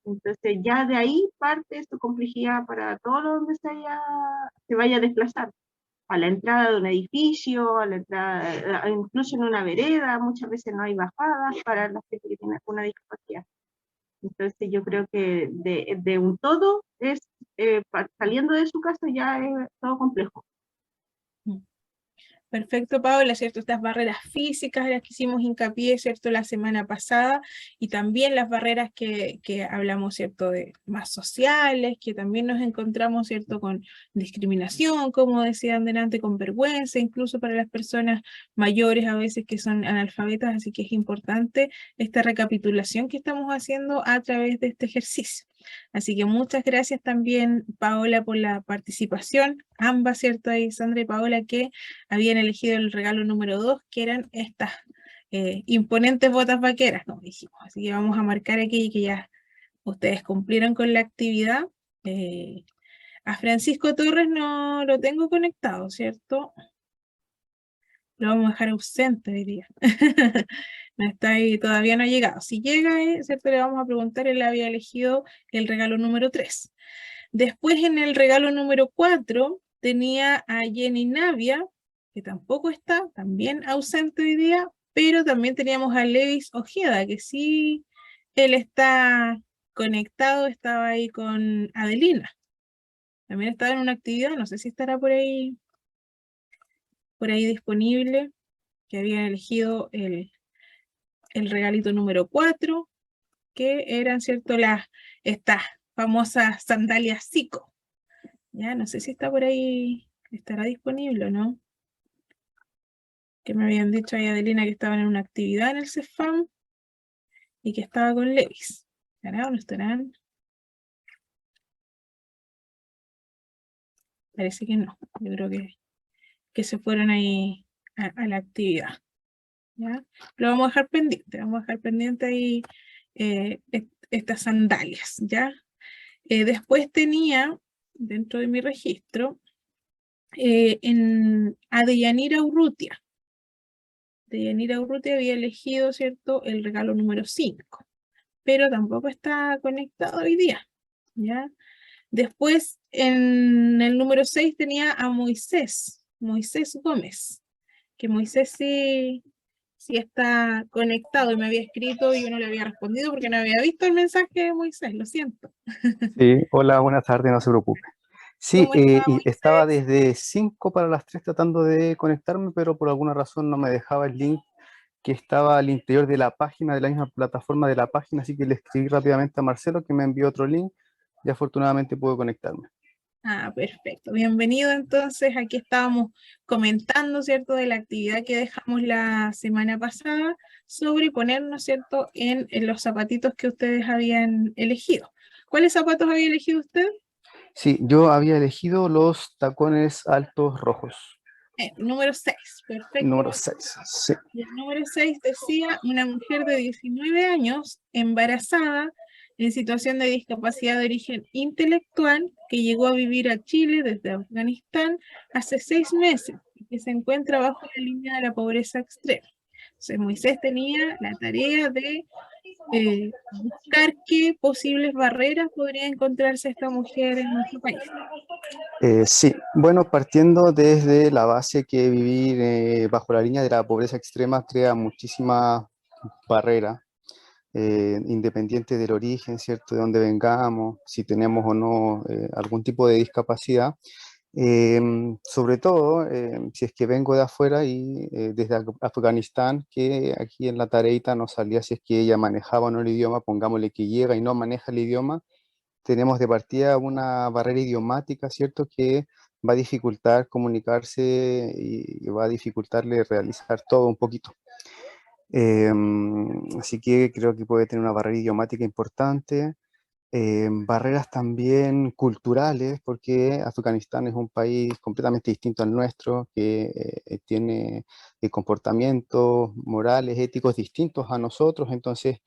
Entonces ya de ahí parte su complejidad para todo donde se vaya a desplazar. A la entrada de un edificio, a la entrada, incluso en una vereda, muchas veces no hay bajadas para la gente que tiene alguna discapacidad. Entonces yo creo que de un todo, saliendo de su casa ya es todo complejo. Perfecto, Paola, ¿cierto? Estas barreras físicas, las que hicimos hincapié, ¿cierto?, la semana pasada, y también las barreras que hablamos, ¿cierto?, de más sociales, que también nos encontramos, ¿cierto?, con discriminación, como decían delante, con vergüenza, incluso para las personas mayores a veces que son analfabetas, así que es importante esta recapitulación que estamos haciendo a través de este ejercicio. Así que muchas gracias también, Paola, por la participación, ambas, ¿cierto?, ahí Sandra y Paola, que habían elegido el regalo número 2, que eran estas imponentes botas vaqueras, como dijimos. Así que vamos a marcar aquí que ya ustedes cumplieron con la actividad. A Francisco Torres no lo tengo conectado, ¿cierto? Lo vamos a dejar ausente hoy día. No está ahí, todavía no ha llegado. Si llega, ¿cierto?, le vamos a preguntar, él había elegido el regalo número 3. Después en el regalo número 4 tenía a Jenny Navia, que tampoco está, también ausente hoy día, pero también teníamos a Levis Ojeda, que sí, él está conectado, estaba ahí con Adelina. También estaba en una actividad, no sé si estará por ahí disponible, que había elegido el regalito número 4, que eran, ¿cierto?, estas famosas sandalias Zico. Ya, no sé si está por ahí, estará disponible o no. Que me habían dicho ahí, Adelina, que estaban en una actividad en el CEFAM y que estaba con Levis. ¿Estará o no estarán? Parece que no. Yo creo que se fueron ahí a la actividad. ¿Ya? Lo vamos a dejar pendiente ahí estas sandalias, ¿ya? Después tenía, dentro de mi registro, a Deyanira Urrutia. Deyanira Urrutia había elegido, ¿cierto?, el regalo número 5, pero tampoco está conectado hoy día, ¿ya? Después, en el número 6 tenía a Moisés Gómez, que Moisés sí está conectado y me había escrito y yo no le había respondido porque no había visto el mensaje de Moisés, lo siento. Sí, hola, buenas tardes, no se preocupe. Sí, ¿Cómo está, y estaba Moisés? desde 5 para las 3 tratando de conectarme, pero por alguna razón no me dejaba el link que estaba al interior de la página, de la misma plataforma de la página, así que le escribí rápidamente a Marcelo que me envió otro link y afortunadamente pude conectarme. Ah, perfecto. Bienvenido entonces. Aquí estábamos comentando, ¿cierto?, de la actividad que dejamos la semana pasada sobre ponernos, ¿cierto?, en los zapatitos que ustedes habían elegido. ¿Cuáles zapatos había elegido usted? Sí, yo había elegido los tacones altos rojos, Número 6. Perfecto. número 6. Sí. Y el número 6 decía, una mujer de 19 años, embarazada, en situación de discapacidad de origen intelectual, que llegó a vivir a Chile desde Afganistán hace 6 meses, y que se encuentra bajo la línea de la pobreza extrema. Entonces Moisés tenía la tarea de buscar qué posibles barreras podría encontrarse esta mujer en nuestro país. Sí, bueno, partiendo desde la base que vivir bajo la línea de la pobreza extrema crea muchísimas barreras, independiente del origen, ¿cierto? De dónde vengamos, si tenemos o no algún tipo de discapacidad. Sobre todo, si es que vengo de afuera y desde Afganistán, que aquí en la tareita nos salía si es que ella manejaba o no el idioma, pongámosle que llega y no maneja el idioma, tenemos de partida una barrera idiomática, ¿cierto? Que va a dificultar comunicarse y va a dificultarle realizar todo un poquito. Así que creo que puede tener una barrera idiomática importante. Barreras también culturales, porque Afganistán es un país completamente distinto al nuestro, que tiene comportamientos morales, éticos distintos a nosotros, entonces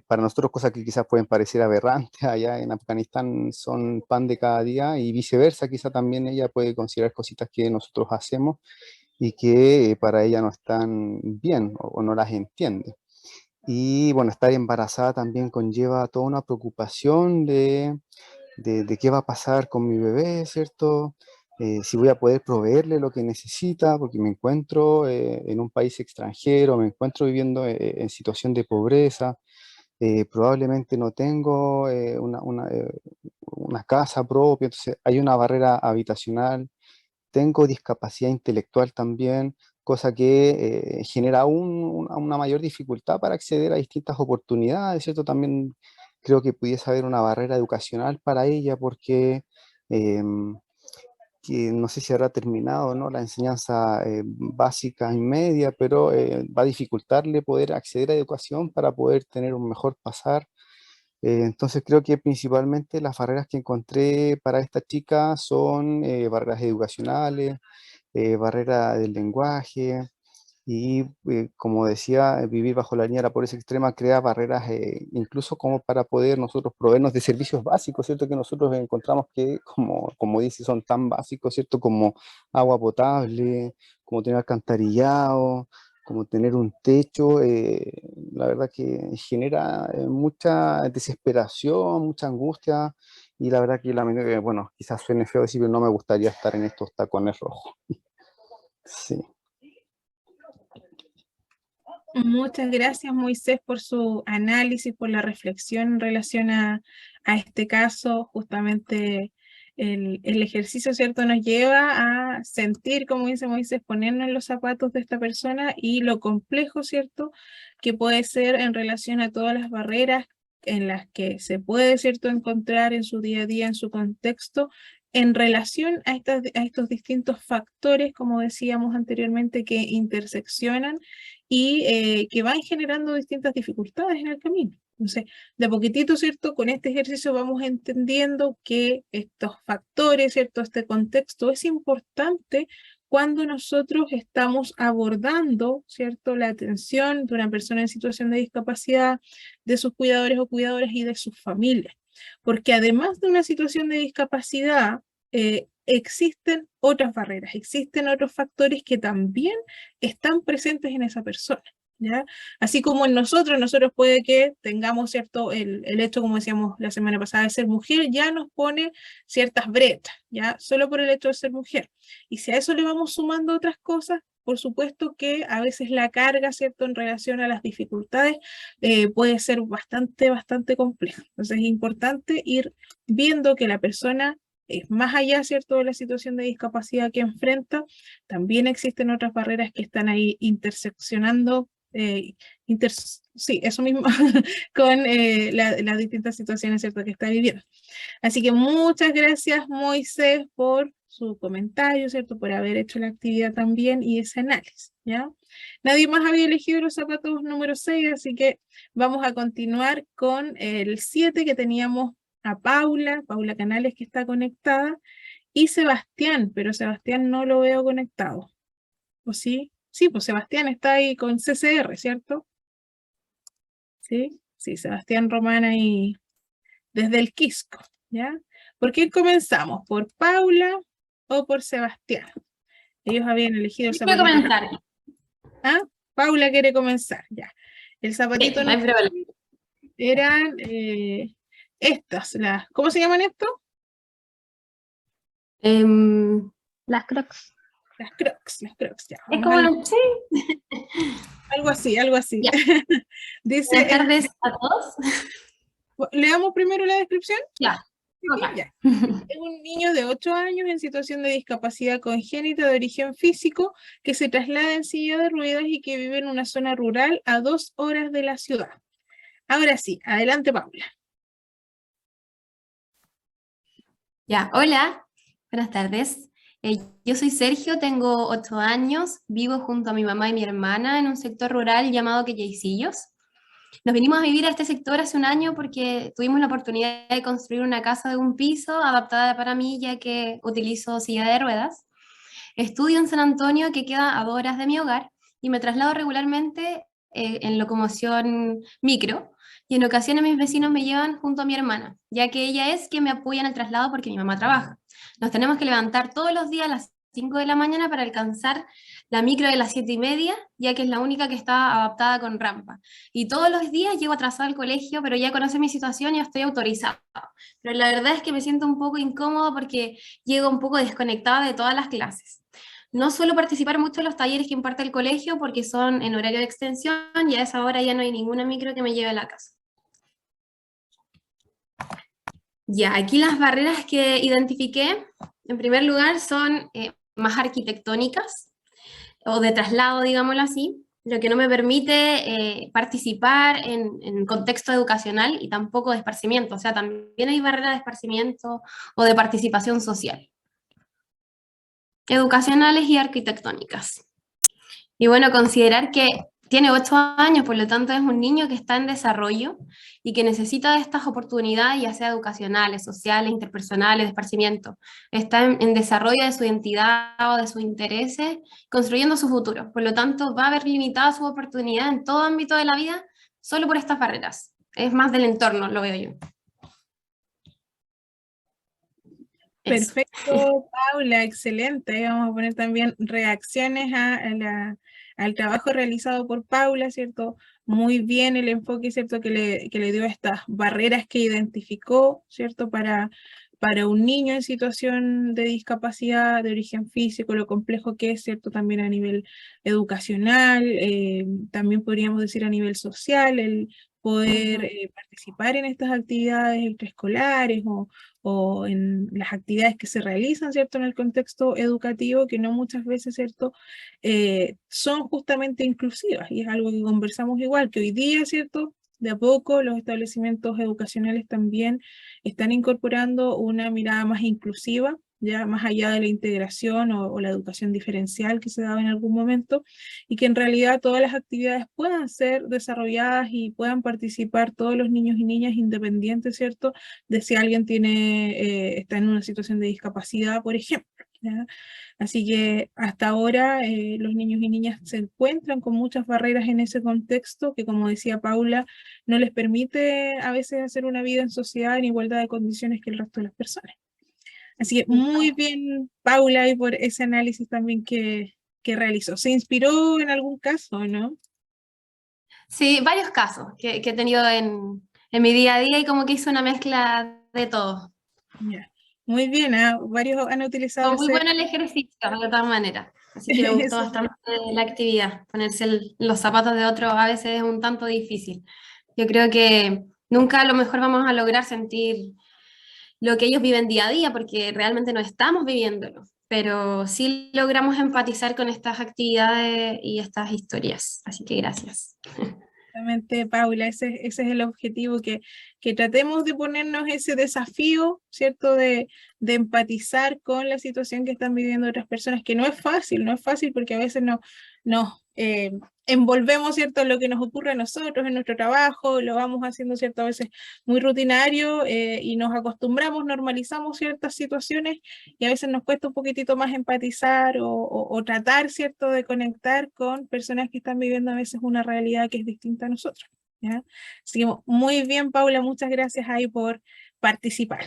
para nosotros cosas que quizás pueden parecer aberrantes allá en Afganistán son pan de cada día y viceversa, quizá también ella puede considerar cositas que nosotros hacemos y que para ella no están bien o no las entiende. Y bueno, estar embarazada también conlleva toda una preocupación de qué va a pasar con mi bebé, ¿cierto? Si voy a poder proveerle lo que necesita, porque me encuentro en un país extranjero, me encuentro viviendo en situación de pobreza, probablemente no tengo una casa propia, entonces hay una barrera habitacional, tengo discapacidad intelectual también, cosa que genera una mayor dificultad para acceder a distintas oportunidades, ¿cierto? También creo que pudiese haber una barrera educacional para ella porque que no sé si habrá terminado, ¿no?, la enseñanza básica y media, pero va a dificultarle poder acceder a educación para poder tener un mejor pasar. Entonces creo que principalmente las barreras que encontré para esta chica son barreras educacionales, barrera del lenguaje y como decía, vivir bajo la línea de la pobreza extrema crea barreras incluso como para poder nosotros proveernos de servicios básicos, ¿cierto? Que nosotros encontramos que, como dice, son tan básicos, ¿cierto? Como agua potable, como tener alcantarillado, como tener un techo, la verdad que genera mucha desesperación, mucha angustia, y la verdad que, bueno, quizás suene feo decir, pero no me gustaría estar en estos tacones rojos. Sí. Muchas gracias, Moisés, por su análisis, por la reflexión en relación a este caso. Justamente el ejercicio, ¿cierto?, nos lleva a sentir, como dice Moisés, ponernos en los zapatos de esta persona y lo complejo, ¿cierto?, que puede ser en relación a todas las barreras en las que se puede, ¿cierto?, encontrar en su día a día, en su contexto, en relación a estos distintos factores, como decíamos anteriormente, que interseccionan y que van generando distintas dificultades en el camino, Entonces, de a poquitito, ¿cierto? Con este ejercicio vamos entendiendo que estos factores, ¿cierto? Este contexto es importante cuando nosotros estamos abordando, ¿cierto? La atención de una persona en situación de discapacidad, de sus cuidadores o cuidadoras y de sus familias. Porque además de una situación de discapacidad, existen otras barreras, existen otros factores que también están presentes en esa persona, ¿ya? Así como en nosotros puede que tengamos, ¿cierto? El hecho, como decíamos la semana pasada, de ser mujer ya nos pone ciertas brechas, ¿ya? Solo por el hecho de ser mujer. Y si a eso le vamos sumando otras cosas, por supuesto que a veces la carga, ¿cierto? En relación a las dificultades puede ser bastante compleja. Entonces es importante ir viendo que la persona es más allá, ¿cierto?, de la situación de discapacidad que enfrenta, también existen otras barreras que están ahí interseccionando, sí, eso mismo, con las distintas situaciones, ¿cierto?, que está viviendo. Así que muchas gracias, Moisés, por su comentario, ¿cierto?, por haber hecho la actividad también y ese análisis, ¿ya? Nadie más había elegido los zapatos número 6, así que vamos a continuar con el 7 que teníamos a Paula Canales, que está conectada, y Sebastián, pero Sebastián no lo veo conectado. ¿O sí? Sí, pues Sebastián está ahí con CCR, ¿cierto? Sí, Sebastián Román ahí desde el Quisco, ¿ya? ¿Por quién comenzamos? ¿Por Paula o por Sebastián? Ellos habían elegido el Quiero zapatito. comenzar. ¿Ah? Paula quiere comenzar, ya. El zapatito no hay problema. eran estas, ¿cómo se llaman estos? Las Crocs. Las Crocs, ya. Es como, sí. Algo así. Ya. Dice, Buenas tardes a todos. ¿leamos primero la descripción? Ya. Okay. Ya. Es un niño de 8 años en situación de discapacidad congénita de origen físico que se traslada en silla de ruedas y que vive en una zona rural a 2 horas de la ciudad. Ahora sí, adelante, Paula. Ya, hola, buenas tardes. Yo soy Sergio, tengo 8 años, vivo junto a mi mamá y mi hermana en un sector rural llamado Queyaisillos. Nos vinimos a vivir a este sector hace un año porque tuvimos la oportunidad de construir una casa de un piso adaptada para mí, ya que utilizo silla de ruedas. Estudio en San Antonio, que queda a 2 horas de mi hogar, y me traslado regularmente en locomoción micro, y en ocasiones mis vecinos me llevan junto a mi hermana, ya que ella es quien me apoya en el traslado porque mi mamá trabaja. Nos tenemos que levantar todos los días a las 5 de la mañana para alcanzar la micro de las 7:30, ya que es la única que está adaptada con rampa. Y todos los días llego atrasada al colegio, pero ya conoce mi situación y estoy autorizada. Pero la verdad es que me siento un poco incómodo porque llego un poco desconectada de todas las clases. No suelo participar mucho en los talleres que imparte el colegio porque son en horario de extensión y a esa hora ya no hay ninguna micro que me lleve a la casa. Ya, aquí las barreras que identifiqué, en primer lugar, son más arquitectónicas o de traslado, digámoslo así, lo que no me permite participar en contexto educacional y tampoco de esparcimiento, o sea, también hay barreras de esparcimiento o de participación social. Educacionales y arquitectónicas. Y bueno, considerar que tiene 8 años, por lo tanto es un niño que está en desarrollo y que necesita de estas oportunidades, ya sea educacionales, sociales, interpersonales, de esparcimiento. Está en desarrollo de su identidad o de sus intereses, construyendo su futuro. Por lo tanto, va a haber limitada su oportunidad en todo ámbito de la vida solo por estas barreras. Es más del entorno, lo veo yo. Perfecto, Paula, excelente. Vamos a poner también reacciones al trabajo realizado por Paula, ¿cierto? Muy bien el enfoque, ¿cierto? Que le dio a estas barreras que identificó, ¿cierto? Para un niño en situación de discapacidad de origen físico, lo complejo que es, ¿cierto? También a nivel educacional, también podríamos decir a nivel social, el poder participar en estas actividades extraescolares o en las actividades que se realizan, ¿cierto?, en el contexto educativo, que no muchas veces, ¿cierto?, son justamente inclusivas, y es algo que conversamos igual, que hoy día, ¿cierto?, de a poco los establecimientos educacionales también están incorporando una mirada más inclusiva ya más allá de la integración o la educación diferencial que se daba en algún momento, y que en realidad todas las actividades puedan ser desarrolladas y puedan participar todos los niños y niñas independientes, ¿cierto?, de si alguien está en una situación de discapacidad, por ejemplo, ¿ya? Así que hasta ahora los niños y niñas se encuentran con muchas barreras en ese contexto que, como decía Paula, no les permite a veces hacer una vida en sociedad en igualdad de condiciones que el resto de las personas. Así que muy bien, Paula, y por ese análisis también que realizó. ¿Se inspiró en algún caso, no? Sí, varios casos que he tenido en mi día a día y como que hice una mezcla de todo. Yeah. Muy bien, varios han utilizado Fue muy bueno el ejercicio, de todas maneras. Así que me gustó bastante la actividad. Ponerse los zapatos de otro a veces es un tanto difícil. Yo creo que nunca a lo mejor vamos a lograr sentir lo que ellos viven día a día, porque realmente no estamos viviéndolo, pero sí logramos empatizar con estas actividades y estas historias. Así que gracias. Exactamente, Paula, ese es el objetivo, que tratemos de ponernos ese desafío, ¿cierto?, de empatizar con la situación que están viviendo otras personas, que no es fácil porque a veces nos envolvemos, ¿cierto?, en lo que nos ocurre a nosotros, en nuestro trabajo, lo vamos haciendo, ¿cierto?, a veces muy rutinario y nos acostumbramos, normalizamos ciertas situaciones y a veces nos cuesta un poquitito más empatizar o tratar, ¿cierto?, de conectar con personas que están viviendo a veces una realidad que es distinta a nosotros, ¿ya? Así que muy bien, Paula, muchas gracias ahí por participar.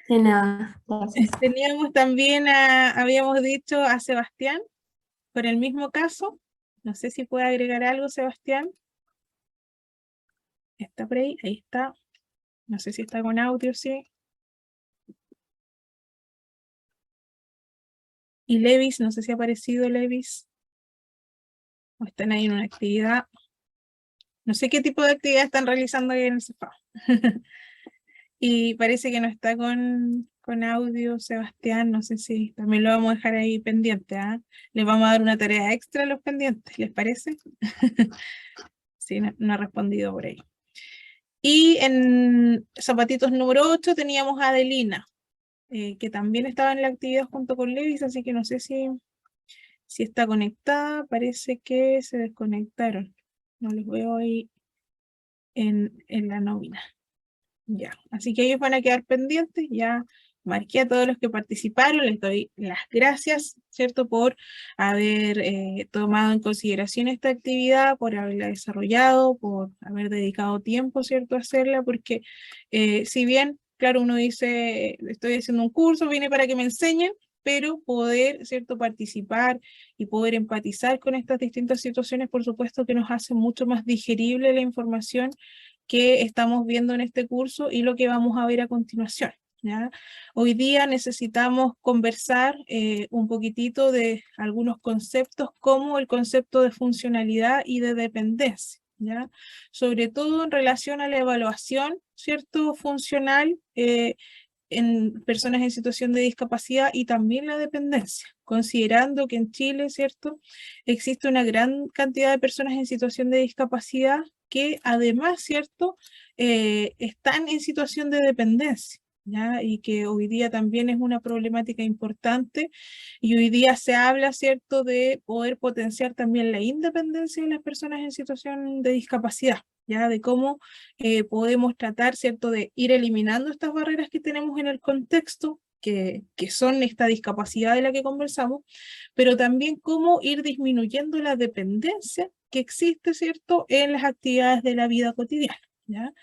De nada, gracias. Teníamos también, habíamos dicho, a Sebastián, por el mismo caso. No sé si puede agregar algo, Sebastián. ¿Está por ahí? Ahí está. No sé si está con audio, sí. Y Levis, no sé si ha aparecido Levis. O están ahí en una actividad. No sé qué tipo de actividad están realizando ahí en el sofá. Y parece que no está con audio, Sebastián. No sé si también lo vamos a dejar ahí pendiente. Les vamos a dar una tarea extra a los pendientes, ¿les parece? Sí, no ha respondido por ahí. Y en zapatitos número 8 teníamos a Adelina, que también estaba en la actividad junto con Levis, así que no sé si está conectada. Parece que se desconectaron. No los veo ahí en la nómina. Ya, así que ellos van a quedar pendientes. Ya marqué a todos los que participaron, les doy las gracias, ¿cierto?, por haber tomado en consideración esta actividad, por haberla desarrollado, por haber dedicado tiempo, ¿cierto?, a hacerla, porque si bien, claro, uno dice, estoy haciendo un curso, vine para que me enseñen, pero poder, ¿cierto?, participar y poder empatizar con estas distintas situaciones, por supuesto que nos hace mucho más digerible la información que estamos viendo en este curso y lo que vamos a ver a continuación, ¿ya? Hoy día necesitamos conversar un poquitito de algunos conceptos como el concepto de funcionalidad y de dependencia, ¿ya? Sobre todo en relación a la evaluación, ¿cierto?, funcional en personas en situación de discapacidad y también la dependencia, considerando que en Chile, ¿cierto?, existe una gran cantidad de personas en situación de discapacidad que además, ¿cierto?, están en situación de dependencia, ¿ya? Y que hoy día también es una problemática importante y hoy día se habla, ¿cierto?, de poder potenciar también la independencia de las personas en situación de discapacidad, ¿ya? De cómo podemos tratar, ¿cierto?, de ir eliminando estas barreras que tenemos en el contexto, que son esta discapacidad de la que conversamos, pero también cómo ir disminuyendo la dependencia que existe, ¿cierto?, en las actividades de la vida cotidiana, ¿ya?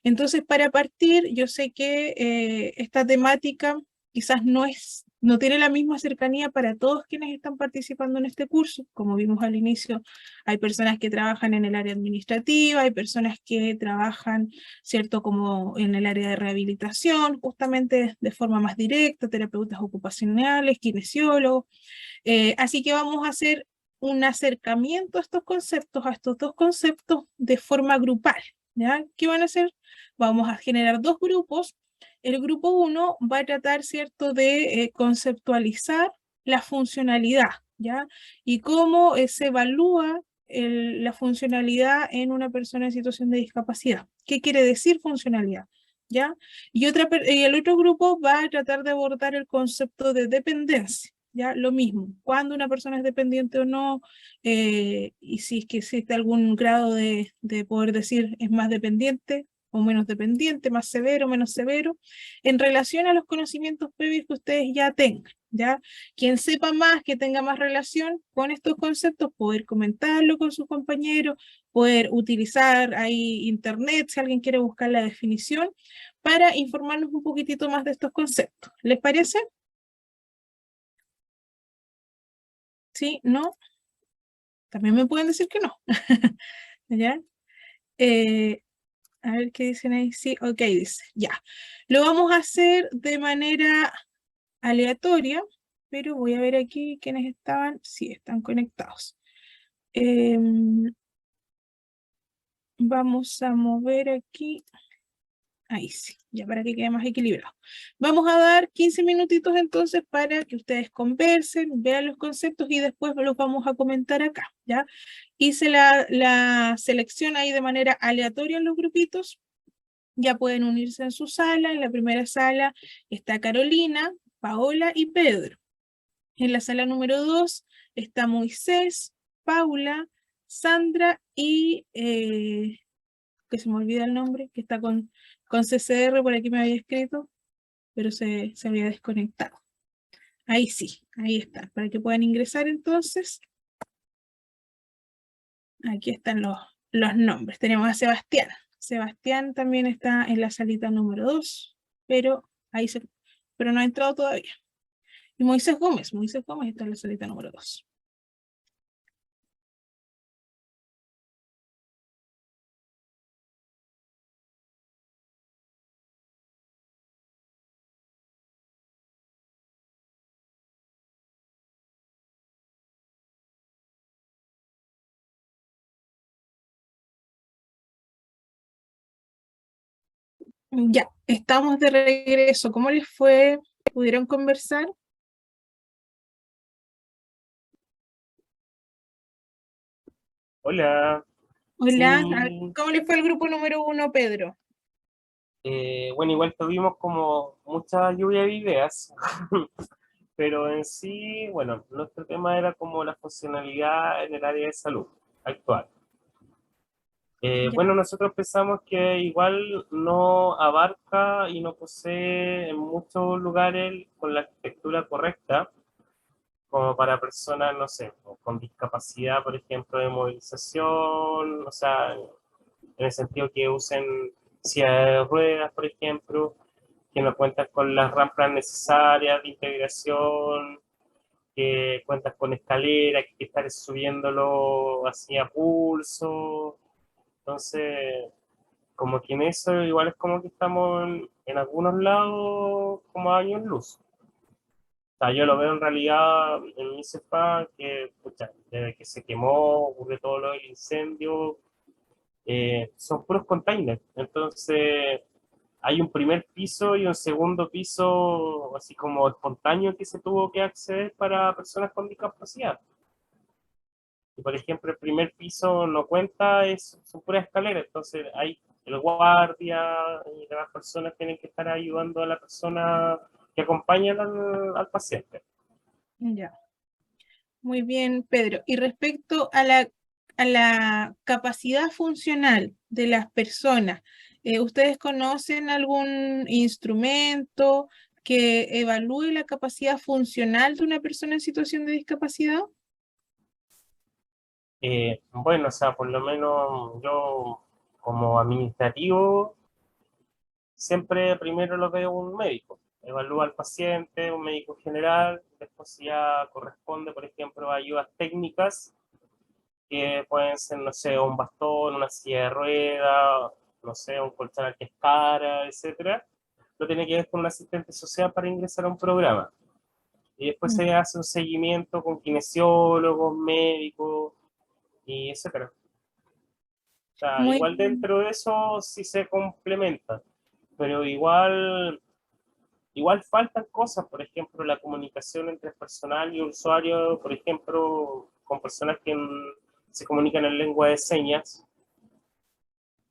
Entonces, para partir, yo sé que esta temática quizás no tiene la misma cercanía para todos quienes están participando en este curso. Como vimos al inicio, hay personas que trabajan en el área administrativa, hay personas que trabajan, ¿cierto?, como en el área de rehabilitación, justamente de forma más directa, terapeutas ocupacionales, kinesiólogos. Así que vamos a hacer un acercamiento a estos conceptos, a estos dos conceptos de forma grupal, ¿ya? ¿Qué van a hacer? Vamos a generar dos grupos. El grupo 1 va a tratar, ¿cierto?, de conceptualizar la funcionalidad, ¿ya? Y cómo se evalúa la funcionalidad en una persona en situación de discapacidad. ¿Qué quiere decir funcionalidad? ¿ya? Y el otro grupo va a tratar de abordar el concepto de dependencia, ¿ya? Lo mismo, cuando una persona es dependiente o no, y si es que existe algún grado de poder decir es más dependiente o menos dependiente, más severo, menos severo, en relación a los conocimientos previos que ustedes ya tengan, ¿ya? Quien sepa más, que tenga más relación con estos conceptos, poder comentarlo con sus compañeros, poder utilizar ahí internet, si alguien quiere buscar la definición, para informarnos un poquitito más de estos conceptos. ¿Les parece? ¿Sí? ¿No? También me pueden decir que no. ¿Ya? A ver qué dicen ahí. Sí, ok, dice. Ya. Lo vamos a hacer de manera aleatoria, pero voy a ver aquí quiénes estaban. Sí, están conectados. Vamos a mover aquí. Ahí sí, ya para que quede más equilibrado. Vamos a dar 15 minutitos entonces para que ustedes conversen, vean los conceptos y después los vamos a comentar acá, ¿ya? Hice la selección ahí de manera aleatoria en los grupitos. Ya pueden unirse en su sala. En la primera sala está Carolina, Paola y Pedro. En la sala número 2 está Moisés, Paula, Sandra y... que se me olvida el nombre, que está con CCR, por aquí me había escrito, pero se había desconectado. Ahí sí, ahí está, para que puedan ingresar entonces. Aquí están los nombres. Tenemos a Sebastián. Sebastián también está en la salita número 2, pero pero no ha entrado todavía. Y Moisés Gómez está en la salita número 2. Ya, estamos de regreso. ¿Cómo les fue? ¿Pudieron conversar? Hola. Hola, Sí. ¿cómo les fue el grupo número 1, Pedro? Bueno, igual tuvimos como mucha lluvia de ideas, pero en sí, bueno, nuestro tema era como la funcionalidad en el área de salud actual. Ya. Bueno, nosotros pensamos que igual no abarca y no posee en muchos lugares con la arquitectura correcta, como para personas, no sé, con discapacidad, por ejemplo, de movilización, o sea, en el sentido que usen silla de ruedas, por ejemplo, que no cuentan con las rampas necesarias de integración, que cuentan con escaleras, que hay que estar subiéndolo así a pulso. Entonces, como que en eso igual es como que estamos en algunos lados como a años luz. O sea, yo lo veo en realidad en mi cepa que, pucha, desde que se quemó, ocurrió todo lo del incendio, son puros containers. Entonces, hay un primer piso y un segundo piso, así como espontáneo, que se tuvo que acceder para personas con discapacidad. Y por ejemplo, el primer piso no cuenta, son puras escaleras, entonces hay el guardia y las personas tienen que estar ayudando a la persona que acompaña al paciente. Ya. Muy bien, Pedro. Y respecto a la capacidad funcional de las personas, ¿ustedes conocen algún instrumento que evalúe la capacidad funcional de una persona en situación de discapacidad? Bueno, o sea, por lo menos yo como administrativo siempre primero lo veo un médico. Evalúa al paciente, un médico general, después ya corresponde, por ejemplo, a ayudas técnicas que pueden ser, no sé, un bastón, una silla de ruedas, no sé, un colchón al que es cara, etcétera. Lo tiene que ver con un asistente social para ingresar a un programa. Y después se hace un seguimiento con kinesiólogos, médicos, y etcétera. O sea, Muy igual bien. dentro de eso sí se complementa, pero igual faltan cosas, por ejemplo, la comunicación entre el personal y el usuario, por ejemplo, con personas que se comunican en lengua de señas,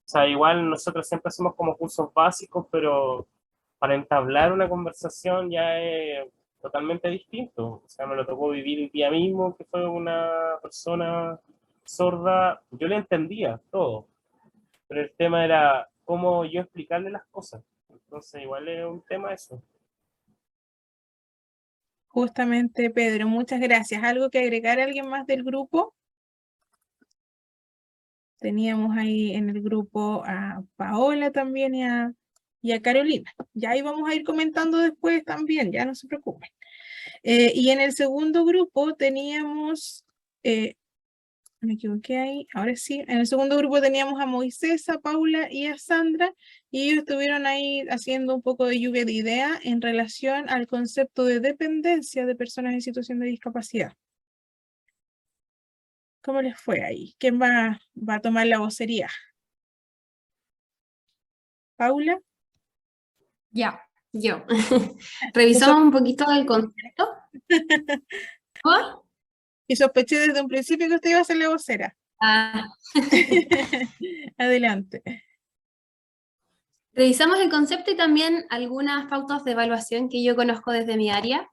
O sea, igual nosotros siempre hacemos como cursos básicos, pero para entablar una conversación ya es totalmente distinto. O sea, me lo tocó vivir el día mismo, que fue una persona sorda. Yo le entendía todo, pero el tema era cómo yo explicarle las cosas. Entonces, igual es un tema eso. Justamente, Pedro, muchas gracias. ¿Algo que agregar a alguien más del grupo? Teníamos ahí en el grupo a Paola también y a Carolina. Ya ahí vamos a ir comentando después también, ya no se preocupen. Y en el segundo grupo teníamos, me equivoqué ahí, ahora sí, en el segundo grupo teníamos a Moisés, a Paula y a Sandra, y ellos estuvieron ahí haciendo un poco de lluvia de ideas en relación al concepto de dependencia de personas en situación de discapacidad. ¿Cómo les fue ahí? ¿Quién va a tomar la vocería? ¿Paula? Ya, yo. Revisamos un poquito el concepto. ¿Cómo? Y sospeché desde un principio que usted iba a ser la vocera. Ah, Adelante. revisamos el concepto y también algunas pautas de evaluación que yo conozco desde mi área,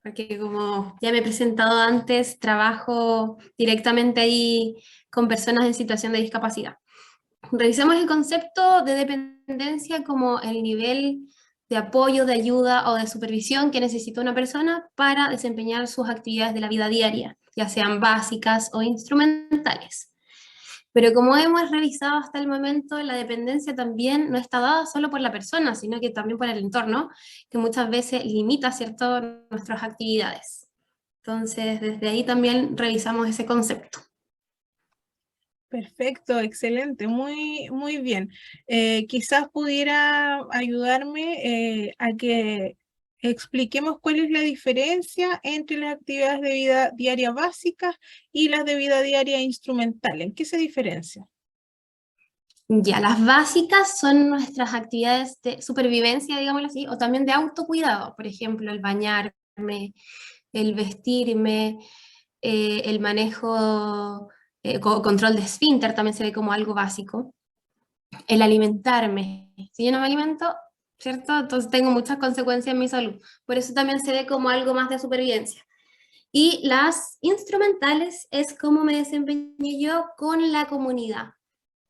porque como ya me he presentado antes, trabajo directamente ahí con personas en situación de discapacidad. Revisamos el concepto de dependencia como el nivel de apoyo, de ayuda o de supervisión que necesita una persona para desempeñar sus actividades de la vida diaria, ya sean básicas o instrumentales. Pero como hemos revisado hasta el momento, la dependencia también no está dada solo por la persona, sino que también por el entorno, que muchas veces limita, ¿cierto?, nuestras actividades. Entonces, desde ahí también revisamos ese concepto. Perfecto, excelente, muy bien. Quizás pudiera ayudarme a que expliquemos cuál es la diferencia entre las actividades de vida diaria básicas y las de vida diaria instrumental. ¿En qué se diferencia? Ya, las básicas son nuestras actividades de supervivencia, digámoslo así, o también de autocuidado, por ejemplo, el bañarme, el vestirme, el manejo, control de esfínter también se ve como algo básico, el alimentarme. Si yo no me alimento, ¿cierto? Entonces tengo muchas consecuencias en mi salud. Por eso también se ve como algo más de supervivencia. Y las instrumentales es cómo me desempeñé yo con la comunidad,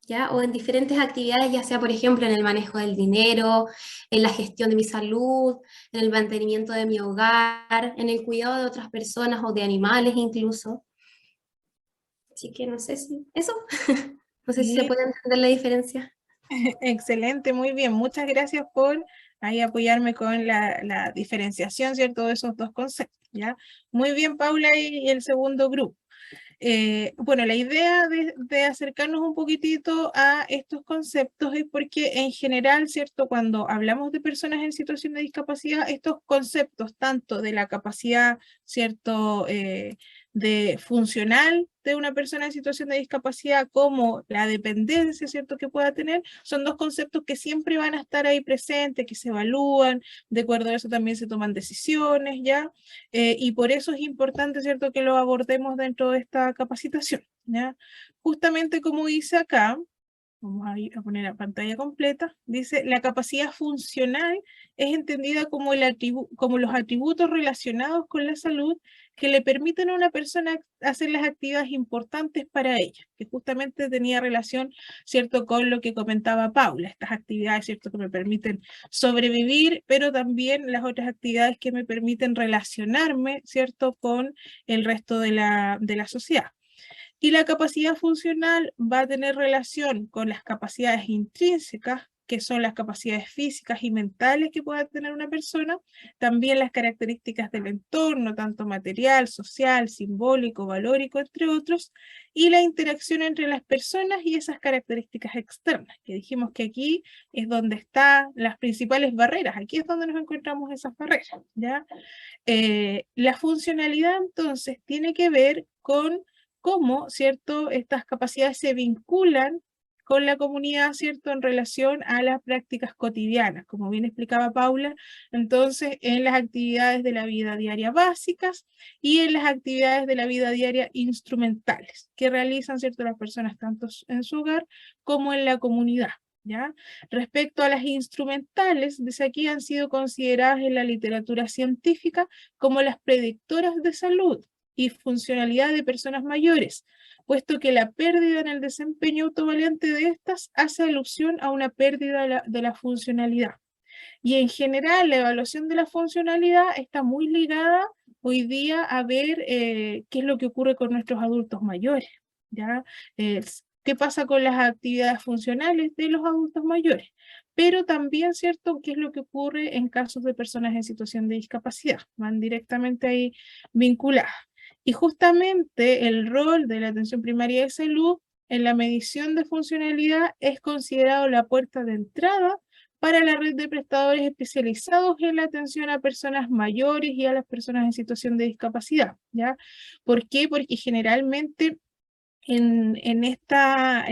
¿ya? O en diferentes actividades, ya sea, por ejemplo, en el manejo del dinero, en la gestión de mi salud, en el mantenimiento de mi hogar, en el cuidado de otras personas o de animales incluso. Así que no sé si... Eso. No sé si se puede entender la diferencia. Excelente, muy bien. Muchas gracias por ahí apoyarme con la diferenciación, ¿cierto?, de esos dos conceptos, ¿ya? Muy bien, Paula, y el segundo grupo. Bueno, la idea de acercarnos un poquitito a estos conceptos es porque en general, ¿cierto?, cuando hablamos de personas en situación de discapacidad, estos conceptos, tanto de la capacidad, ¿cierto?, de funcional de una persona en situación de discapacidad como la dependencia, ¿cierto?, que pueda tener, son dos conceptos que siempre van a estar ahí presentes, que se evalúan, de acuerdo a eso también se toman decisiones, ¿ya? Y por eso es importante, ¿cierto?, que lo abordemos dentro de esta capacitación, ¿ya? Justamente como dice acá, vamos a ir a poner la pantalla completa, dice, la capacidad funcional es entendida como, como los atributos relacionados con la salud que le permiten a una persona hacer las actividades importantes para ella, que justamente tenía relación, ¿cierto?, con lo que comentaba Paula, estas actividades, ¿cierto?, que me permiten sobrevivir, pero también las otras actividades que me permiten relacionarme, ¿cierto?, con el resto de la sociedad. Y la capacidad funcional va a tener relación con las capacidades intrínsecas, que son las capacidades físicas y mentales que pueda tener una persona, también las características del entorno, tanto material, social, simbólico, valórico, entre otros, y la interacción entre las personas y esas características externas, que dijimos que aquí es donde están las principales barreras, aquí es donde nos encontramos esas barreras, ¿ya? La funcionalidad entonces tiene que ver con cómo, ¿cierto?, estas capacidades se vinculan con la comunidad, ¿cierto? En relación a las prácticas cotidianas, como bien explicaba Paula, entonces en las actividades de la vida diaria básicas y en las actividades de la vida diaria instrumentales que realizan, ¿cierto? Las personas tanto en su hogar como en la comunidad. ¿Ya? Respecto a las instrumentales, desde aquí han sido consideradas en la literatura científica como las predictoras de salud y funcionalidad de personas mayores, puesto que la pérdida en el desempeño autovaliente de estas hace alusión a una pérdida de la funcionalidad. Y en general la evaluación de la funcionalidad está muy ligada hoy día a ver qué es lo que ocurre con nuestros adultos mayores, ¿ya? ¿Qué pasa con las actividades funcionales de los adultos mayores? Pero también, ¿cierto?, qué es lo que ocurre en casos de personas en situación de discapacidad. Van directamente ahí vinculadas. Y justamente el rol de la atención primaria de salud en la medición de funcionalidad es considerado la puerta de entrada para la red de prestadores especializados en la atención a personas mayores y a las personas en situación de discapacidad, ¿ya? ¿Por qué? Porque generalmente en esta